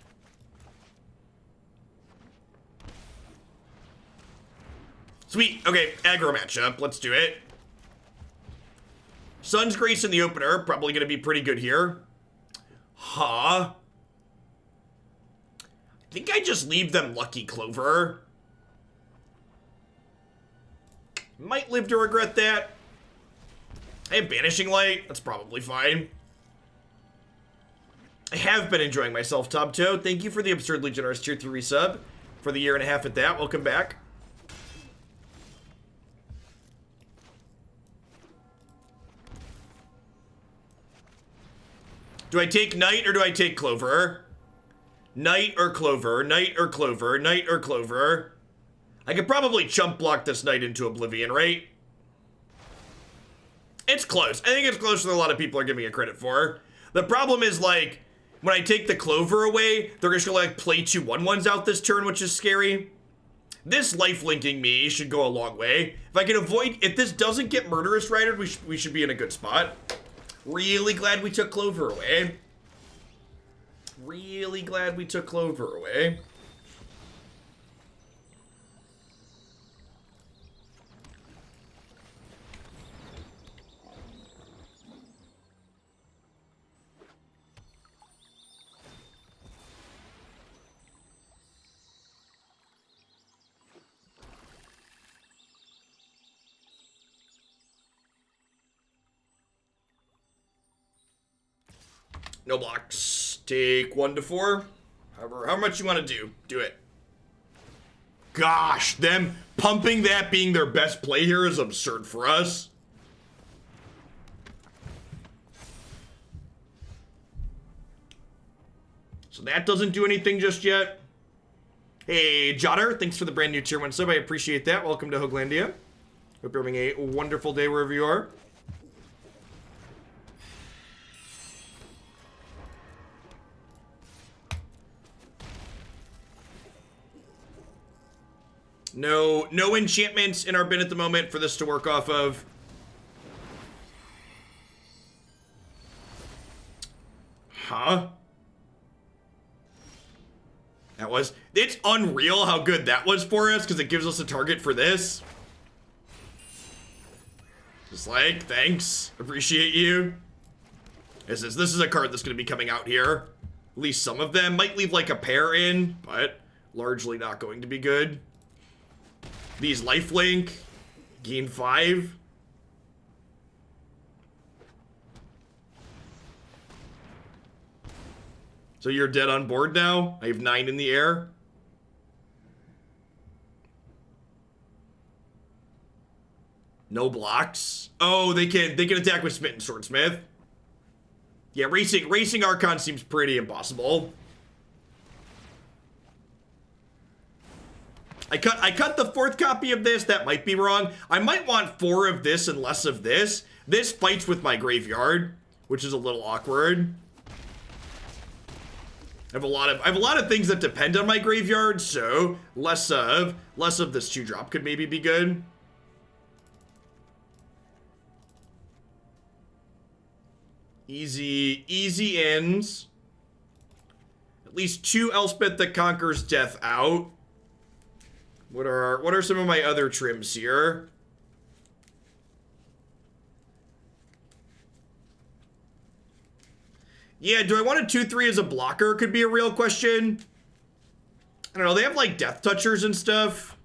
Sweet. Okay, aggro matchup. Let's do it. Sun's Grace in the opener. Probably going to be pretty good here. Huh. I think I just leave them Lucky Clover. Might live to regret that. I have Banishing Light. That's probably fine. I have been enjoying myself, Tobto. Thank you for the absurdly generous tier 3 resub for the 1.5 years at that. Welcome back. Do I take Knight or do I take Clover? Knight or Clover, Knight or Clover, Knight or Clover. I could probably chump block this Knight into Oblivion, right? It's close. I think it's closer than a lot of people are giving it credit for. The problem is, like, when I take the Clover away, they're just gonna, like, play 2 1/1s out this turn, which is scary. This life-linking me should go a long way. If I can avoid, if this doesn't get Murderous Ridered, we should be in a good spot. Really glad we took Clover away. Really glad we took Clover away. No blocks. Take 1 to 4. However much you want to do it. Gosh, them pumping that being their best play here is absurd for us. So that doesn't do anything just yet. Hey, Jotter, thanks for the brand new tier 1 sub. I appreciate that. Welcome to Hooglandia. Hope you're having a wonderful day wherever you are. No enchantments in our bin at the moment for this to work off of. Huh? It's unreal how good that was for us, because it gives us a target for this. Just like, thanks. Appreciate you. This is a card that's going to be coming out here. At least some of them. Might leave like a pair in, but largely not going to be good. These lifelink, gain 5. So you're dead on board now? I have 9 in the air. No blocks. Oh, they can attack with Smitten Swordsmith. Yeah, racing Archon seems pretty impossible. I cut the 4th copy of this. That might be wrong. I might want 4 of this and less of this. This fights with my graveyard, which is a little awkward. I have a lot of things that depend on my graveyard, so less of this 2-drop could maybe be good. Easy ends. At least 2 Elspeth that conquers death out. What are some of my other trims here? Yeah, do I want a 2/3 as a blocker? Could be a real question. I don't know, they have like Death Touchers and stuff.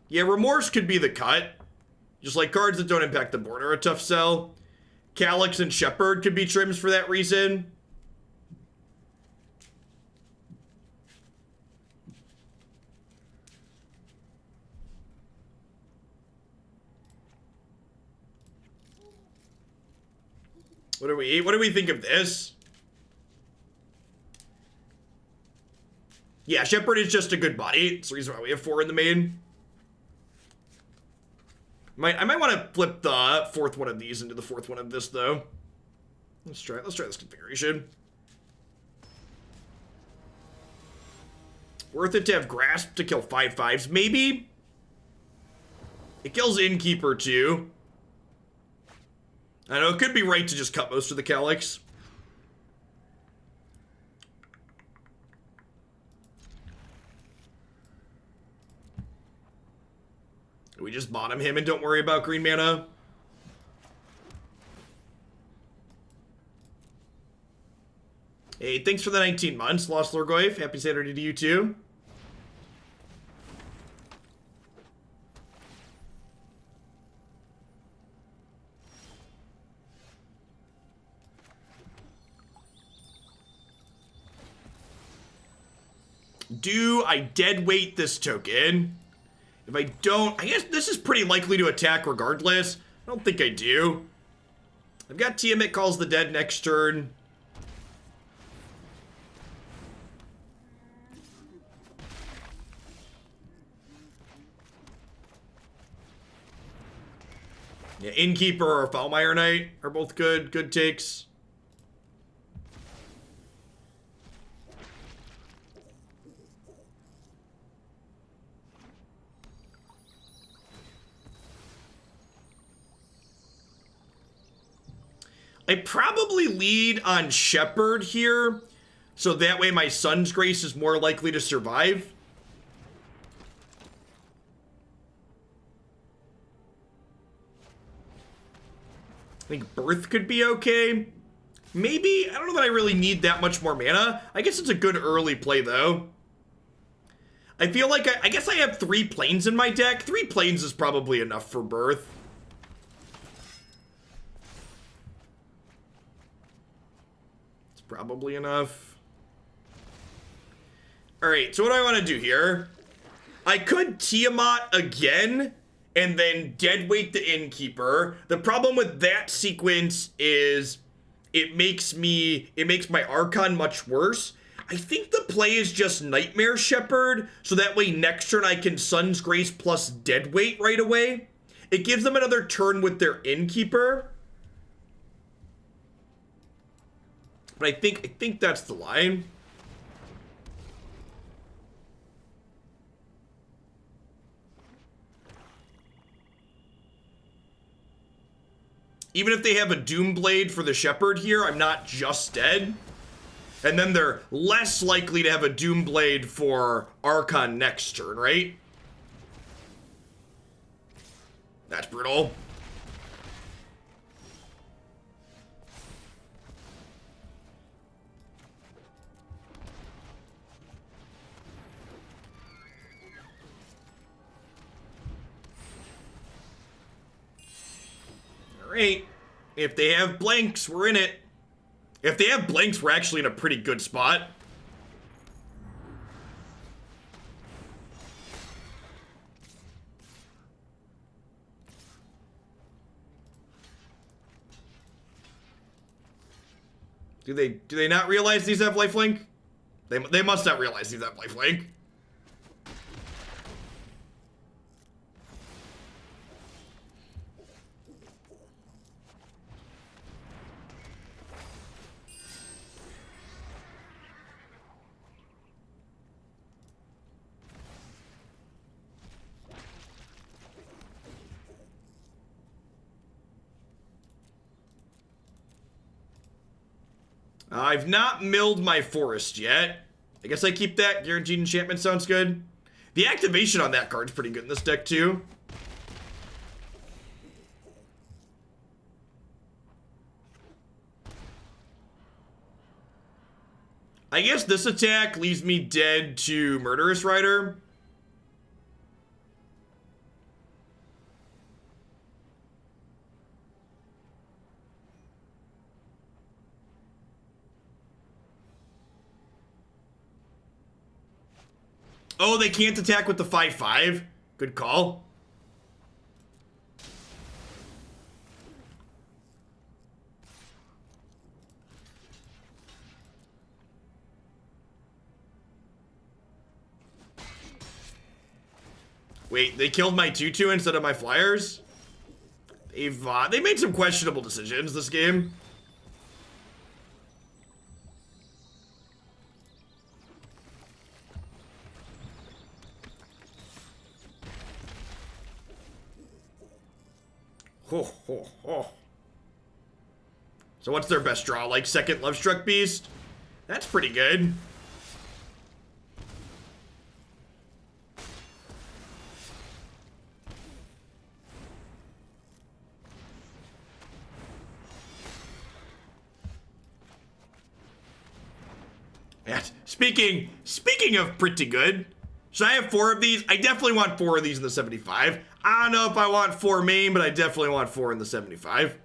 Yeah, Remorse could be the cut. Just like cards that don't impact the board are a tough sell. Calix and Shepherd could be trims for that reason. What do we think of this? Yeah, Shepherd is just a good body. That's the reason why we have 4 in the main. I might want to flip the 4th one of these into the 4th one of this though. Let's try this configuration. Worth it to have Grasp to kill 5/5s, maybe? It kills Innkeeper too. I know, it could be right to just cut most of the Calix. We just bottom him and don't worry about green mana. Hey, thanks for the 19 months, Lost Lorgoyf. Happy Saturday to you too. Do I dead weight this token? If I don't, I guess this is pretty likely to attack regardless. I don't think I do. I've got Tiamat calls the dead next turn. Yeah, Innkeeper or Foulmire Knight are both good takes. I probably lead on Shepherd here, so that way my Sun's Grace is more likely to survive. I think Birth could be okay. Maybe, I don't know that I really need that much more mana. I guess it's a good early play though. I feel like, I guess I have 3 planes in my deck. 3 planes is probably enough for Birth. Probably enough. Alright, so what do I want to do here? I could Tiamat again and then deadweight the Innkeeper. The problem with that sequence is it makes my Archon much worse. I think the play is just Nightmare Shepherd, so that way next turn I can Sun's Grace plus deadweight right away. It gives them another turn with their Innkeeper. But I think that's the line. Even if they have a Doomblade for the Shepherd here, I'm not just dead. And then they're less likely to have a Doomblade for Archon next turn, right? That's brutal. Alright, if they have blanks, we're in it. If they have blanks, we're actually in a pretty good spot. Do they not realize these have lifelink? They must not realize these have lifelink. I've not milled my forest yet. I guess I keep that. Guaranteed enchantment sounds good. The activation on that card's pretty good in this deck too. I guess this attack leaves me dead to Murderous Rider. Oh, they can't attack with the 5/5. Good call. Wait, they killed my 2/2 instead of my flyers? They made some questionable decisions this game. Ho, ho, ho. So what's their best draw? Like second Lovestruck Beast? That's pretty good. Yeah, speaking of pretty good, should I have 4 of these? I definitely want 4 of these in the 75. I don't know if I want 4 main, but I definitely want 4 in the 75.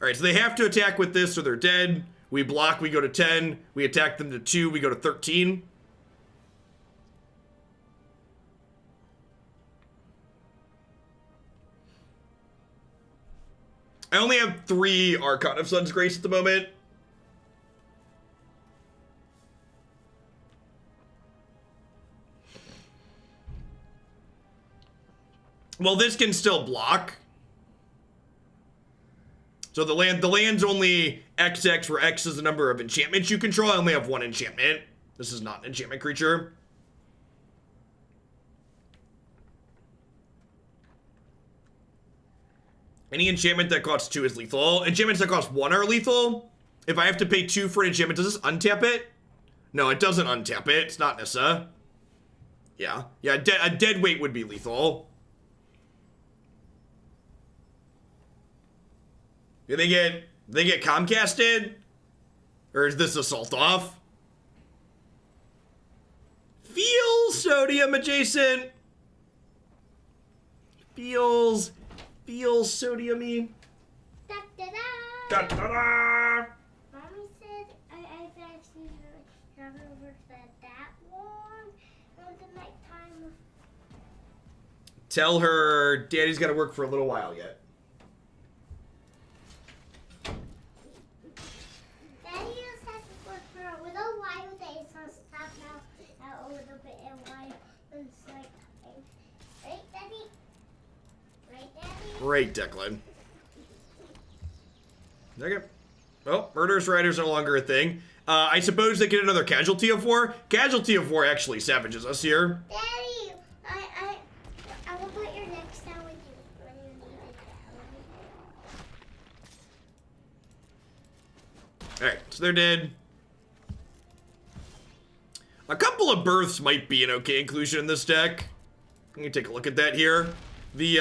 Alright, so they have to attack with this or they're dead. We block, we go to 10. We attack them to 2, we go to 13. I only have 3 Archon of Sun's Grace at the moment. Well, this can still block. So the land's only XX, where X is the number of enchantments you control. I only have 1 enchantment. This is not an enchantment creature. Any enchantment that costs 2 is lethal. Enchantments that cost 1 are lethal. If I have to pay 2 for an enchantment, does this untap it? No, it doesn't untap it. It's not Nissa. Yeah, a dead weight would be lethal. Do they get Comcasted? Or is this Assault off? Feels sodium adjacent. Feels sodium-y. Da, da, Da, da. da, da. Mommy said I've actually never worked that long on the nighttime. Tell her Daddy's got to work for a little while yet. Daddy just has to work for a little while. They just stop now a little bit and while it's nighttime. Right, Daddy? Right, Daddy? Great, Declan. Okay. Well, Murderous Rider's no longer a thing. I suppose they get another Casualty of War. Casualty of War actually savages us here. Daddy, I will put your next down with you when you need it. Alright, so they're dead. A couple of Births might be an okay inclusion in this deck. Let me take a look at that here. The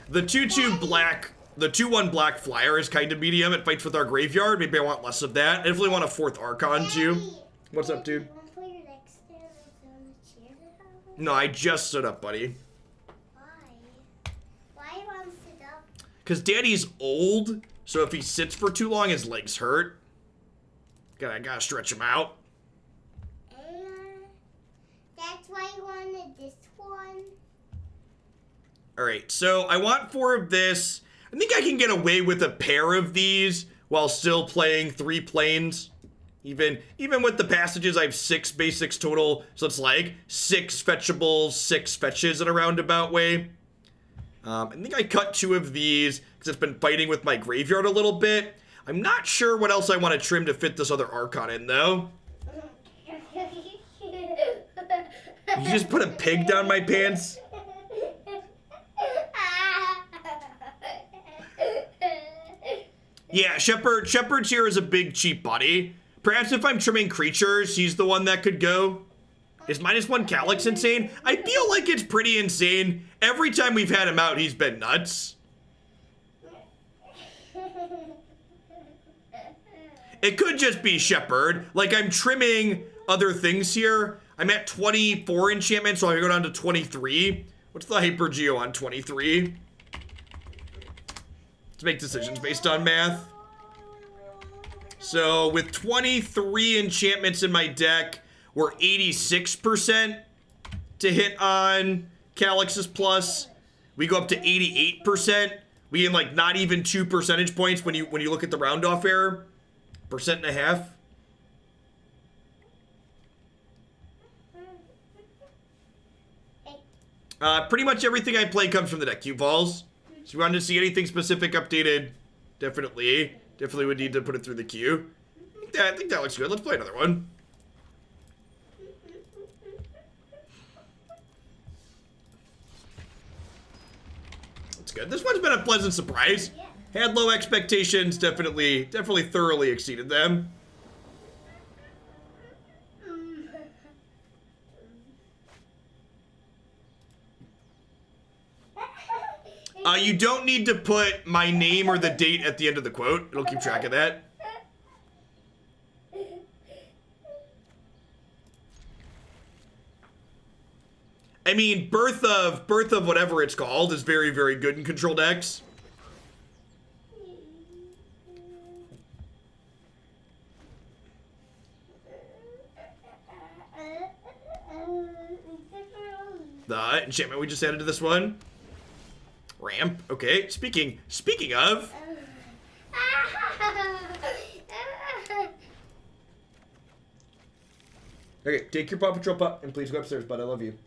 2/2 black, the 2/1 black flyer is kind of medium. It fights with our graveyard. Maybe I want less of that. I definitely want a 4th Archon too. Daddy, What's up, dude? You want to put your next down on the chair that I have? No, I just stood up, buddy. Why? Why you want to sit up? Because Daddy's old, so if he sits for too long, his legs hurt. I gotta stretch him out. That's why you wanted this one. Alright, so I want 4 of this. I think I can get away with a pair of these while still playing 3 planes. Even with the passages, I have 6 basics total, so it's like 6 fetchables, 6 fetches in a roundabout way. I think I cut 2 of these because it's been fighting with my graveyard a little bit. I'm not sure what else I want to trim to fit this other Archon in, though. You just put a pig down my pants? Yeah, Shepherd's here is a big cheap body. Perhaps if I'm trimming creatures, he's the one that could go. Is -1 Calix insane? I feel like it's pretty insane. Every time we've had him out, he's been nuts. It could just be Shepherd. Like, I'm trimming other things here. I'm at 24 enchantments, so I'm gonna go down to 23. What's the Hypergeo on 23? To make decisions based on math. So with 23 enchantments in my deck, we're 86% to hit on Calix's plus. We go up to 88%. We gain like not even 2 percentage points when you look at the round off error. 1.5%. Pretty much everything I play comes from the deck cube balls. So if you wanted to see anything specific updated, definitely would need to put it through the queue. I think that looks good. Let's play another one. That's good. This one's been a pleasant surprise. Had low expectations, definitely thoroughly exceeded them. You don't need to put my name or the date at the end of the quote. It'll keep track of that. I mean, Birth of whatever it's called is very, very good in control decks. The enchantment we just added to this one. Ramp. Okay. Speaking of. Okay, take your Paw Patrol pup and please go upstairs, bud. I love you.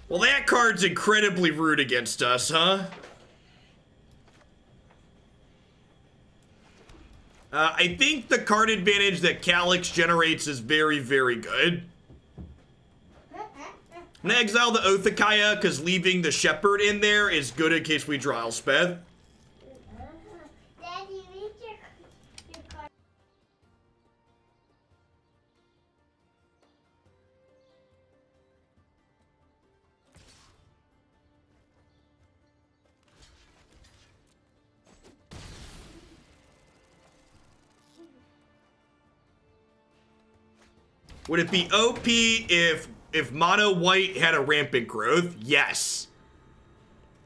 Well, that card's incredibly rude against us, huh? I think the card advantage that Calix generates is very, very good. I'm gonna exile the Oathakaya because leaving the Shepherd in there is good in case we draw Elspeth. Daddy, read your card. Would it be OP if mono white had a rampant growth? Yes.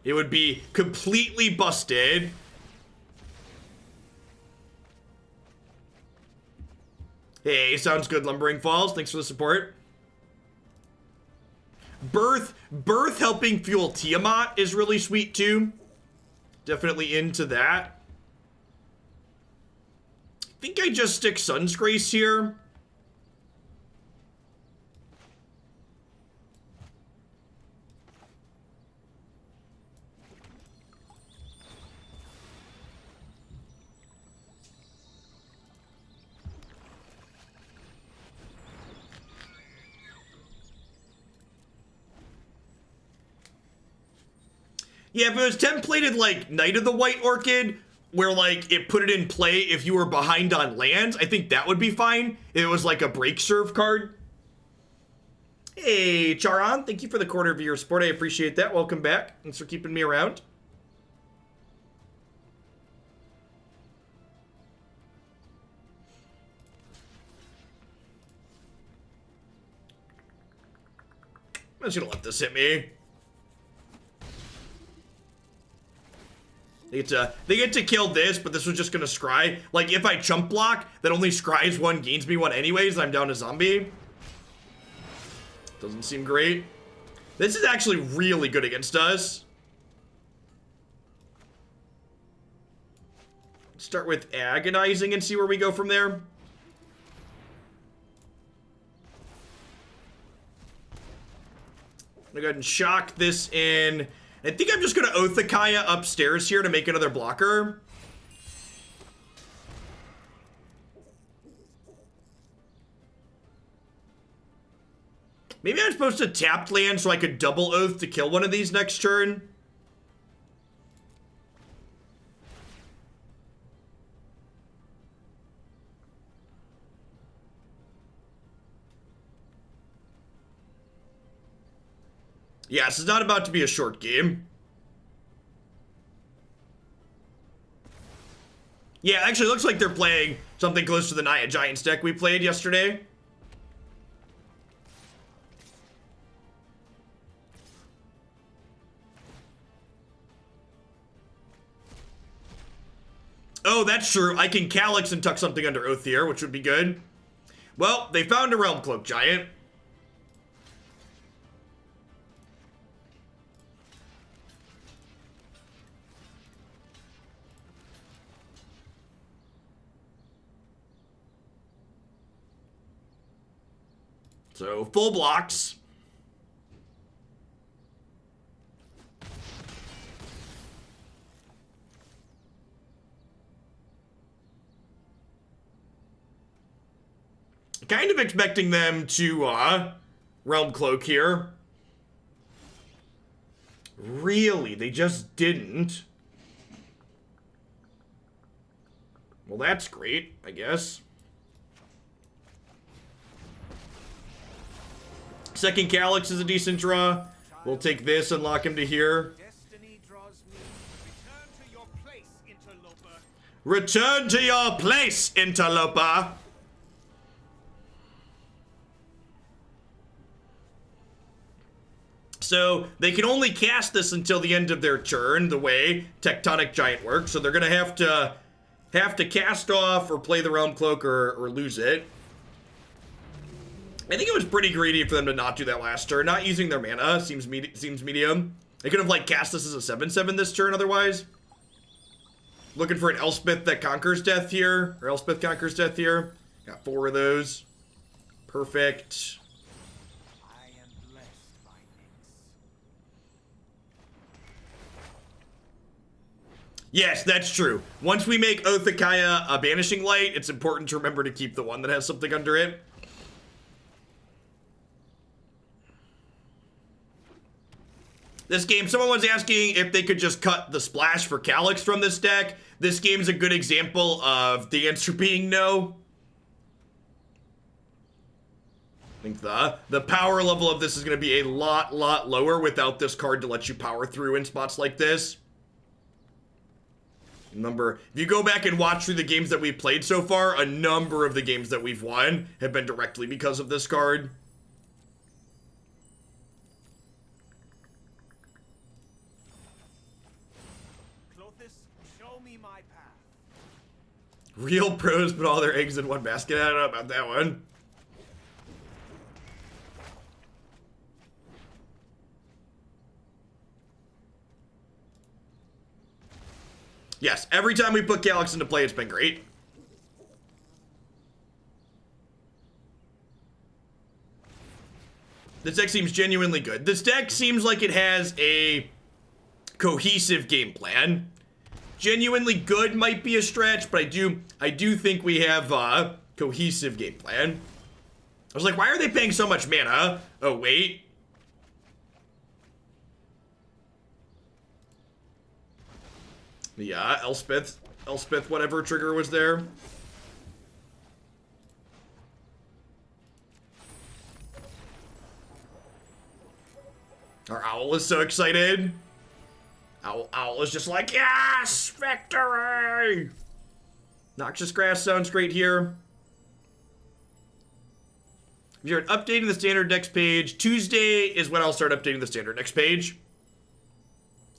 It would be completely busted. Hey, sounds good, Lumbering Falls. Thanks for the support. Birth helping fuel Tiamat is really sweet too. Definitely into that. I think I just stick Sun's Grace here. Yeah, if it was templated like Knight of the White Orchid, where like it put it in play if you were behind on lands, I think that would be fine. If it was like a break serve card. Hey, Charon, thank you for the quarter of your support. I appreciate that. Welcome back. Thanks for keeping me around. I'm just gonna let this hit me. They get to kill this, but this was just gonna scry. Like, if I chump block, that only scries one, gains me one anyways, I'm down to zombie. Doesn't seem great. This is actually really good against us. Let's start with Agonizing and see where we go from there. I'm gonna go ahead and shock this in. I think I'm just gonna Oathakaya upstairs here to make another blocker. Maybe I'm supposed to tap land so I could double Oath to kill one of these next turn. Yeah, this is not about to be a short game. Yeah, actually, it looks like they're playing something close to the Naya Giants deck we played yesterday. Oh, that's true. I can Calix and tuck something under Oath here, which would be good. Well, they found a Realm Cloak Giant. So, full blocks. Kind of expecting them to, Realm Cloak here. Really? They just didn't? Well, that's great, I guess. Second Calix is a decent draw. We'll take this and lock him to here. Destiny draws me. Return to your place, interloper. Return to your place, interloper. So they can only cast this until the end of their turn, the way Tectonic Giant works. So they're gonna have to cast off or play the Realm Cloak or lose it. I think it was pretty greedy for them to not do that last turn. Not using their mana seems medium. They could have like cast this as a 7/7 this turn otherwise. Looking for an Elspeth that conquers death here, or Elspeth conquers death here. Got 4 of those. Perfect. I am blessed by Nyx. Yes, that's true. Once we make Oathakaya a Banishing Light, it's important to remember to keep the one that has something under it. This game, someone was asking if they could just cut the splash for Calix from this deck. This game's a good example of the answer being no. I think the power level of this is going to be a lot lower without this card to let you power through in spots like this. Remember, if you go back and watch through the games that we've played so far, a number of the games that we've won have been directly because of this card. Show me my path. Real pros put all their eggs in one basket. I don't know about that one. Yes, every time we put Calix into play, it's been great. This deck seems genuinely good. This deck seems like it has a cohesive game plan. Genuinely good might be a stretch, but I do think we have a cohesive game plan. I was like, why are they paying so much mana? Oh, wait. Yeah, Elspeth, whatever trigger was there. Our owl is so excited. Owl is just like, yes, victory! Noxious Grasp sounds great here. You're updating the standard decks page. Tuesday is when I'll start updating the standard decks page.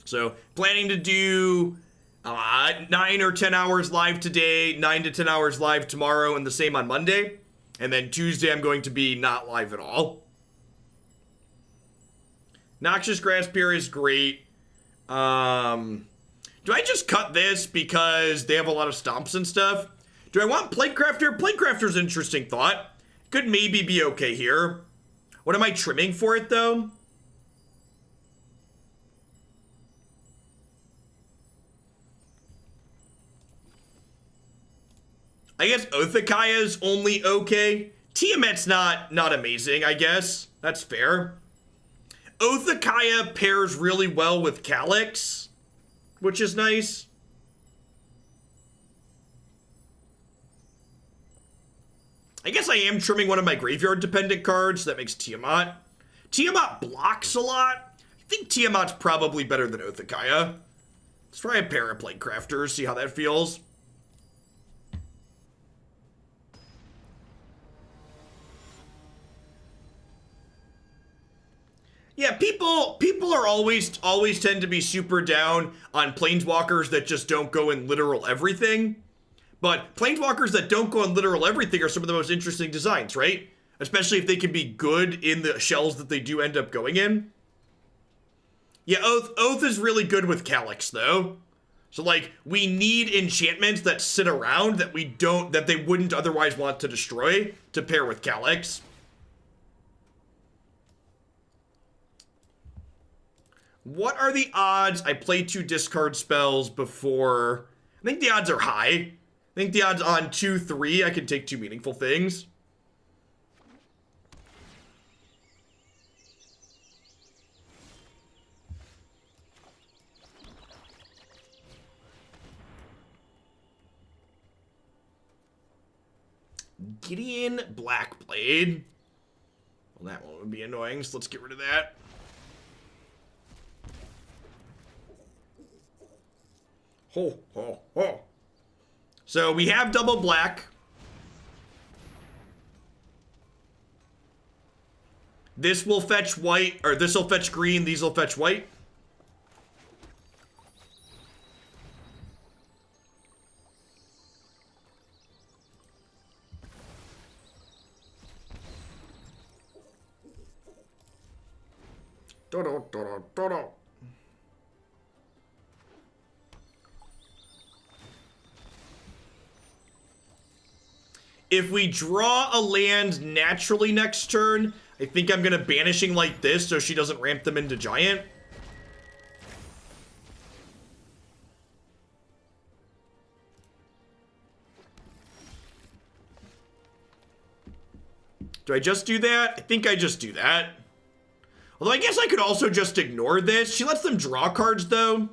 So, planning to do 9 or 10 hours live today, 9 to 10 hours live tomorrow, and the same on Monday. And then Tuesday I'm going to be not live at all. Noxious Grasp here is great. Do I just cut this because they have a lot of stomps and stuff? Do I want Plaguecrafter? Plaguecrafter's an interesting thought. Could maybe be okay here. What am I trimming for it, though? I guess Oathakaya's only okay. Tiamat's not amazing, I guess. That's fair. Othakaya pairs really well with Calix, which is nice. I guess I am trimming one of my graveyard-dependent cards. That makes Tiamat. Tiamat blocks a lot. I think Tiamat's probably better than Othakaya. Let's try a pair of Plaguecrafters, see how that feels. Yeah, people are always tend to be super down on planeswalkers that just don't go in literal everything. But planeswalkers that don't go in literal everything are some of the most interesting designs, right? Especially if they can be good in the shells that they do end up going in. Yeah, Oath is really good with Calix, though. So, like, we need enchantments that sit around that they wouldn't otherwise want to destroy to pair with Calix. What are the odds I play 2 discard spells before... I think the odds are high. I think the odds on 2-3, I can take 2 meaningful things. Gideon Blackblade. Well, that one would be annoying, so let's get rid of that. Ho, ho, ho. So we have double black. This will fetch white, or this will fetch green, these will fetch white. Do-do, do-do, do-do. If we draw a land naturally next turn, I think I'm going to Banishing Light this so she doesn't ramp them into Giant. Do I just do that? I think I just do that. Although I guess I could also just ignore this. She lets them draw cards, though.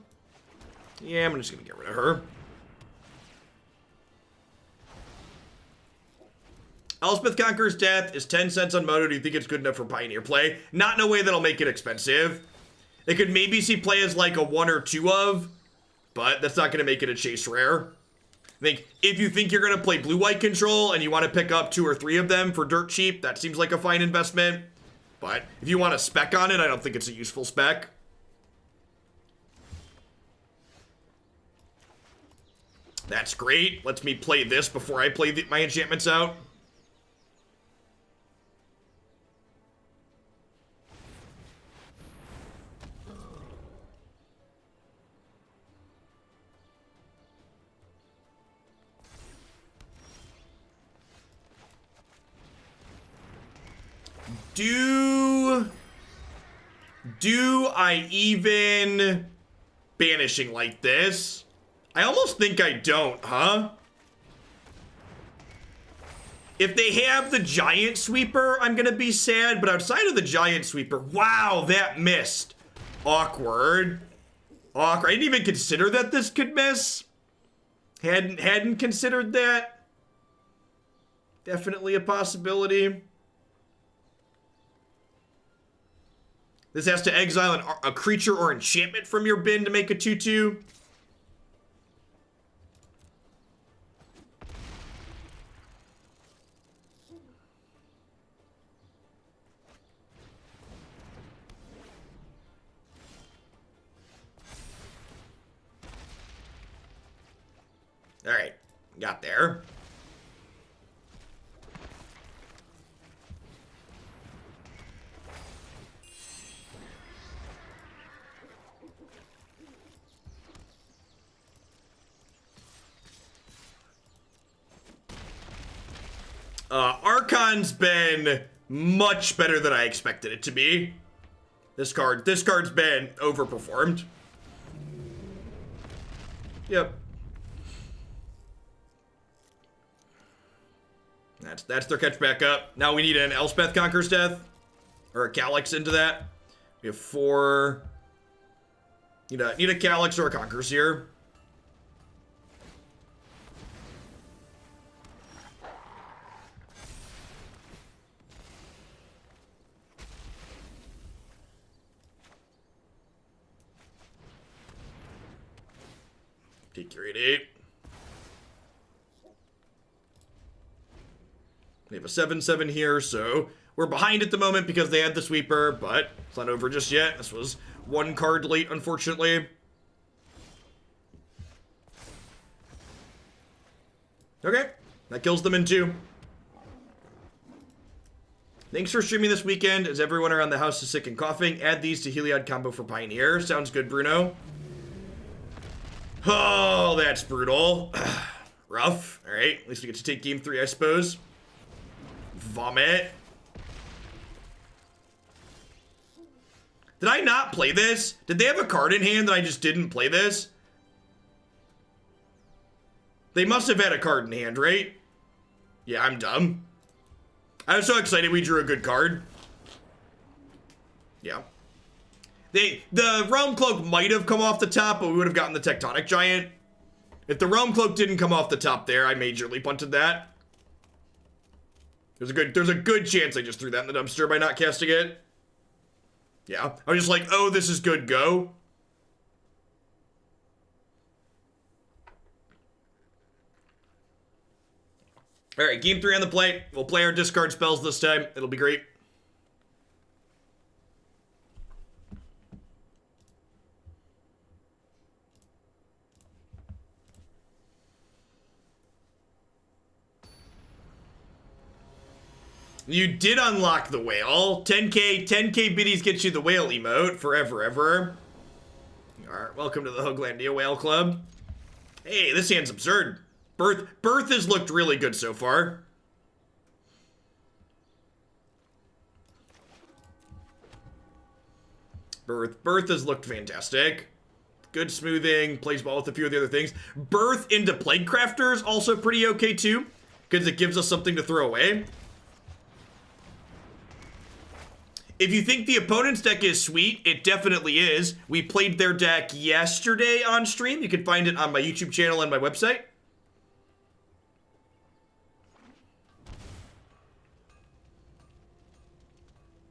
Yeah, I'm just going to get rid of her. Elspeth Conquers Death is 10 cents on Moto. Do you think it's good enough for Pioneer play? Not in a way that'll make it expensive. It could maybe see play as like a 1 or 2 of, but that's not going to make it a chase rare. I think if you think you're going to play blue-white control and you want to pick up 2 or 3 of them for dirt cheap, that seems like a fine investment. But if you want a spec on it, I don't think it's a useful spec. That's great. Lets me play this before I play my enchantments out. Do I even Banishing Light this? I almost think I don't, huh? If they have the Giant Sweeper, I'm gonna be sad, but outside of the Giant Sweeper, wow, that missed. Awkward. Awkward. I didn't even consider that this could miss. Hadn't considered that. Definitely a possibility. This has to exile a creature or enchantment from your bin to make a 2/2. All right, got there. Archon's been much better than I expected it to be. This card's been overperformed. Yep. That's their catch back up. Now we need an Elspeth Conquers Death. Or a Calix into that. We have 4. Need a Calix or a Conquers here. Take your 8/8. We have a 7/7 here, so we're behind at the moment because they had the sweeper, but it's not over just yet. This was 1 card late, unfortunately. Okay, that kills them in 2. Thanks for streaming this weekend. As everyone around the house is sick and coughing, add these to Heliod combo for Pioneer. Sounds good, Bruno. Oh, that's brutal. Rough. All right, at least we get to take game 3, I suppose. Vomit. Did I not play this? Did they have a card in hand that I just didn't play this? They must have had a card in hand, right? Yeah, I'm dumb. I was so excited we drew a good card. Yeah. The Realm Cloak might have come off the top, but we would have gotten the Tectonic Giant. If the Realm Cloak didn't come off the top there, I majorly punted that. There's a good chance I just threw that in the dumpster by not casting it. Yeah. I was just like, oh, this is good, go. Alright, game 3 on the plate. We'll play our discard spells this time. It'll be great. You did unlock the whale. 10k biddies gets you the whale emote forever, ever. Alright, welcome to the Hoaglandia Whale Club. Hey, this hand's absurd. Birth has looked really good so far. Birth has looked fantastic. Good smoothing, plays well with a few of the other things. Birth into Plaguecrafter is also pretty okay too, because it gives us something to throw away. If you think the opponent's deck is sweet, it definitely is. We played their deck yesterday on stream. You can find it on my YouTube channel and my website.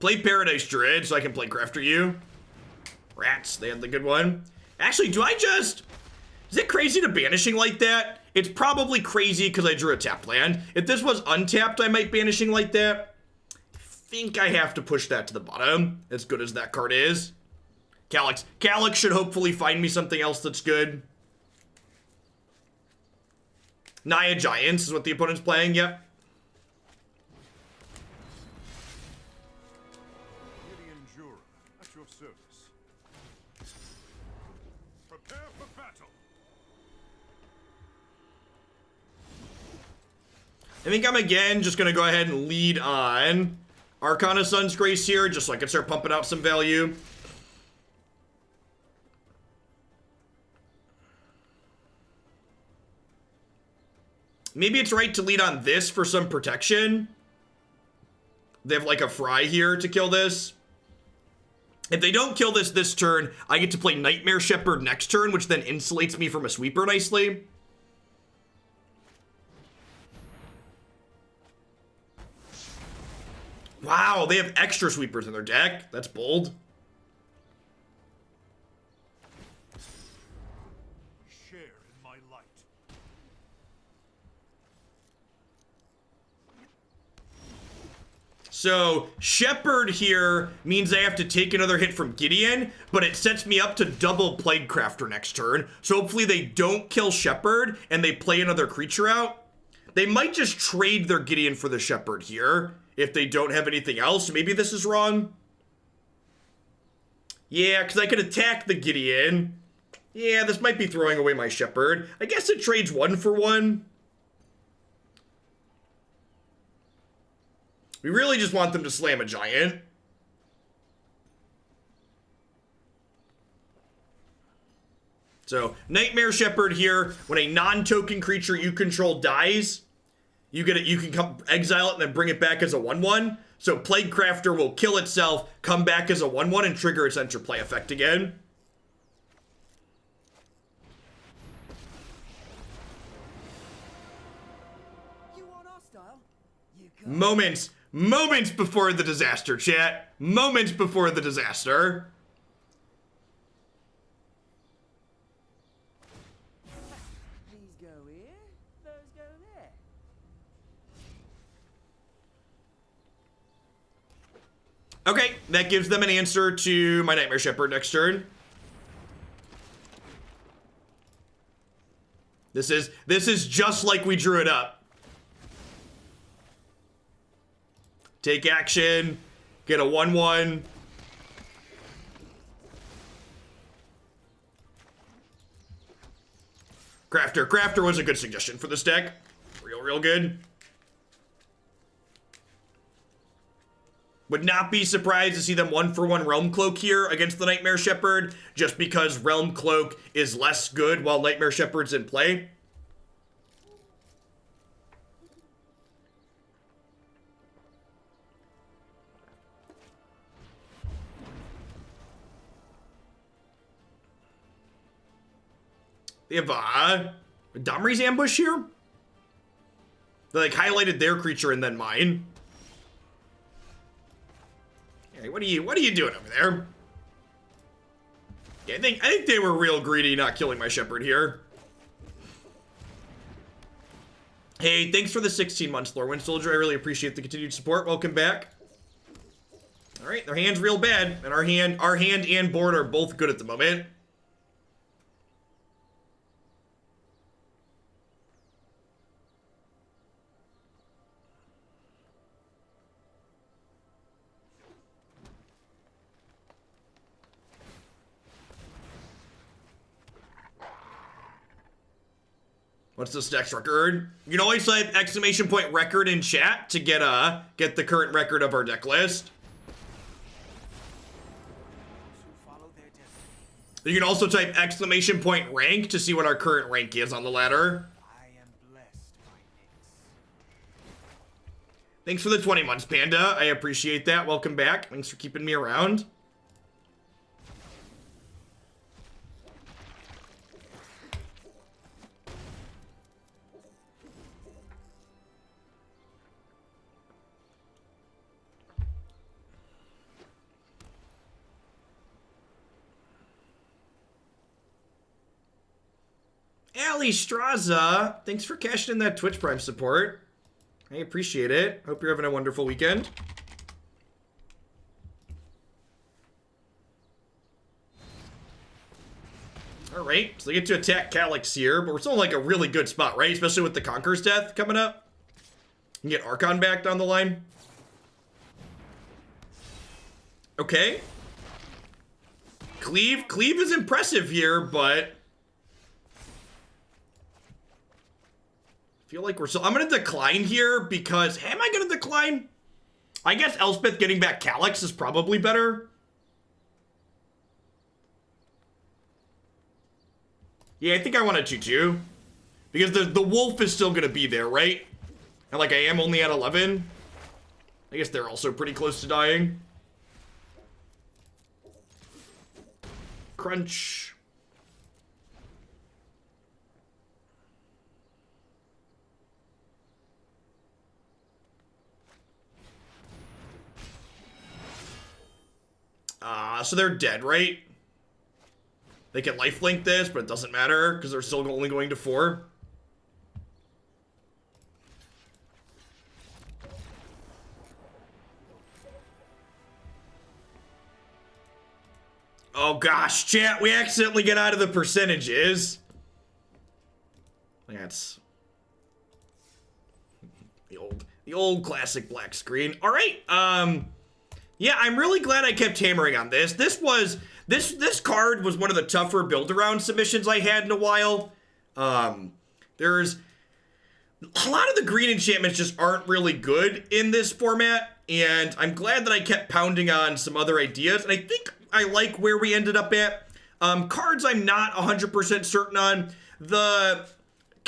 Play Paradise Druid so I can Plaguecrafter you. Rats, they had the good one. Actually, is it crazy to Banishing Light that? It's probably crazy because I drew a tapped land. If this was untapped, I might Banishing Light that. I think I have to push that to the bottom, as good as that card is. Calix should hopefully find me something else that's good. Naya Giants is what the opponent's playing, yep. At your service. Prepare for battle. I think I'm again just gonna go ahead and lead on Archon of Sun's Grace here, just so I can start pumping out some value. Maybe it's right to lead on this for some protection. They have like a Fry here to kill this. If they don't kill this turn, I get to play Nightmare Shepherd next turn, which then insulates me from a sweeper nicely. Wow, they have extra sweepers in their deck. That's bold. Share in my light. So, Shepherd here means I have to take another hit from Gideon, but it sets me up to double Plaguecrafter next turn. So hopefully they don't kill Shepherd and they play another creature out. They might just trade their Gideon for the Shepherd here if they don't have anything else. Maybe this is wrong. Yeah, because I could attack the Gideon. Yeah, this might be throwing away my Shepherd. I guess it trades 1 for 1. We really just want them to slam a giant. So, Nightmare Shepherd here. When a non-token creature you control dies, you can come exile it and then bring it back as a 1/1. So Plaguecrafter will kill itself, come back as a 1/1, and trigger its interplay effect again. You want our style? You got Moments before the disaster, chat. Moments before the disaster. These go here, those go there. Okay, that gives them an answer to my Nightmare Shepherd next turn. This is just like we drew it up. Take action, get a 1/1. Crafter was a good suggestion for this deck. Real good. Would not be surprised to see them 1-for-1 Realm Cloak here against the Nightmare Shepherd, just because Realm Cloak is less good while Nightmare Shepherd's in play. They have Domri's Ambush here. They like highlighted their creature and then mine. Hey, what are you doing over there? Yeah, I think they were real greedy not killing my shepherd here. Hey, thanks for the 16 months, Lorwyn Soldier. I really appreciate the continued support. Welcome back. All right, their hand's real bad, and our hand and board are both good at the moment. What's this next record? You can always type !record in chat to get the current record of our deck list. You can also type !rank to see what our current rank is on the ladder. I am blessed by it. Thanks for the 20 months, Panda. I appreciate that. Welcome back. Thanks for keeping me around. Ali Straza, thanks for cashing in that Twitch Prime support. I appreciate it. Hope you're having a wonderful weekend. Alright, so they get to attack Calix here, but we're still in like a really good spot, right? Especially with the Conqueror's Death coming up. You can get Archon back down the line. Okay. Cleave is impressive here, but feel like I'm gonna decline here because, am I gonna decline? I guess Elspeth getting back Calix is probably better. Yeah, I think I want a 2/2. Because the wolf is still gonna be there, right? And like I am only at 11. I guess they're also pretty close to dying. Crunch. So they're dead, right? They can lifelink this, but it doesn't matter because they're still only going to 4. Oh gosh, chat, we accidentally get out of the percentages. That's the old classic black screen. All right, yeah, I'm really glad I kept hammering on this. This card was one of the tougher build-around submissions I had in a while. There's a lot of the green enchantments just aren't really good in this format, and I'm glad that I kept pounding on some other ideas, and I think I like where we ended up at. Cards I'm not 100% certain on. The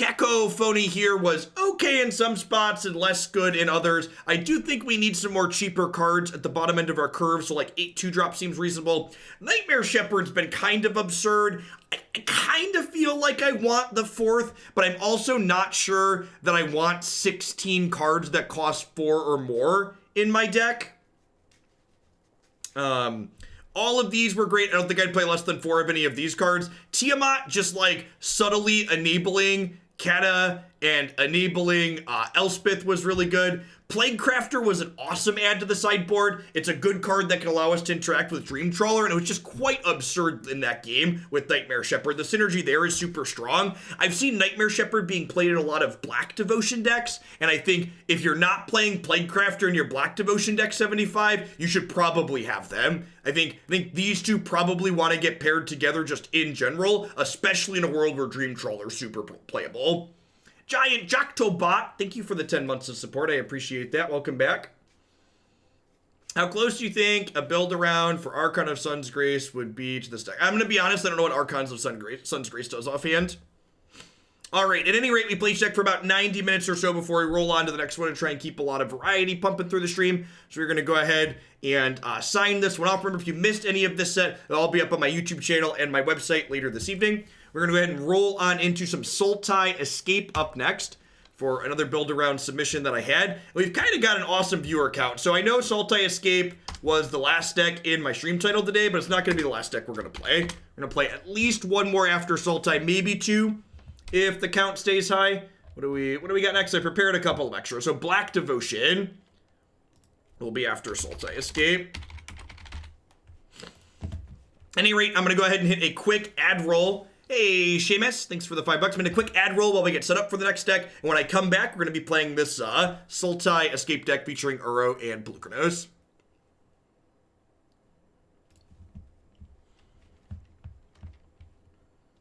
Cacophony here was okay in some spots and less good in others. I do think we need some more cheaper cards at the bottom end of our curve, so like 8 2-drop seems reasonable. Nightmare Shepherd's been kind of absurd. I kind of feel like I want the 4th, but I'm also not sure that I want 16 cards that cost 4 or more in my deck. All of these were great. I don't think I'd play less than 4 of any of these cards. Tiamat just like subtly enabling Kata and enabling Elspeth was really good. Plaguecrafter was an awesome add to the sideboard. It's a good card that can allow us to interact with Dream Trawler, and it was just quite absurd in that game with Nightmare Shepherd. The synergy there is super strong. I've seen Nightmare Shepherd being played in a lot of Black Devotion decks, and I think if you're not playing Plaguecrafter in your Black Devotion deck 75, you should probably have them. I think these two probably want to get paired together just in general, especially in a world where Dream Trawler is super playable. Giant Joctobot, thank you for the 10 months of support. I appreciate that. Welcome back. How close do you think a build around for Archon of Sun's Grace would be to this deck? I'm going to be honest, I don't know what Archons of Sun's Grace does offhand. All right, at any rate, we play each deck for about 90 minutes or so before we roll on to the next one and try and keep a lot of variety pumping through the stream. So we're going to go ahead and sign this one off. Remember, if you missed any of this set, it'll all be up on my YouTube channel and my website later this evening. We're going to go ahead and roll on into some Sultai Escape up next for another build-around submission that I had. We've kind of got an awesome viewer count. So I know Sultai Escape was the last deck in my stream title today, but it's not going to be the last deck we're going to play. We're going to play at least one more after Sultai, maybe 2, if the count stays high. What do we got next? I prepared a couple of extras. So Black Devotion will be after Sultai Escape. At any rate, I'm going to go ahead and hit a quick ad roll. Hey, Seamus, thanks for the $5. I'm going to quick ad roll while we get set up for the next deck. And when I come back, we're going to be playing this Sultai Escape deck featuring Uro and Pelucranos.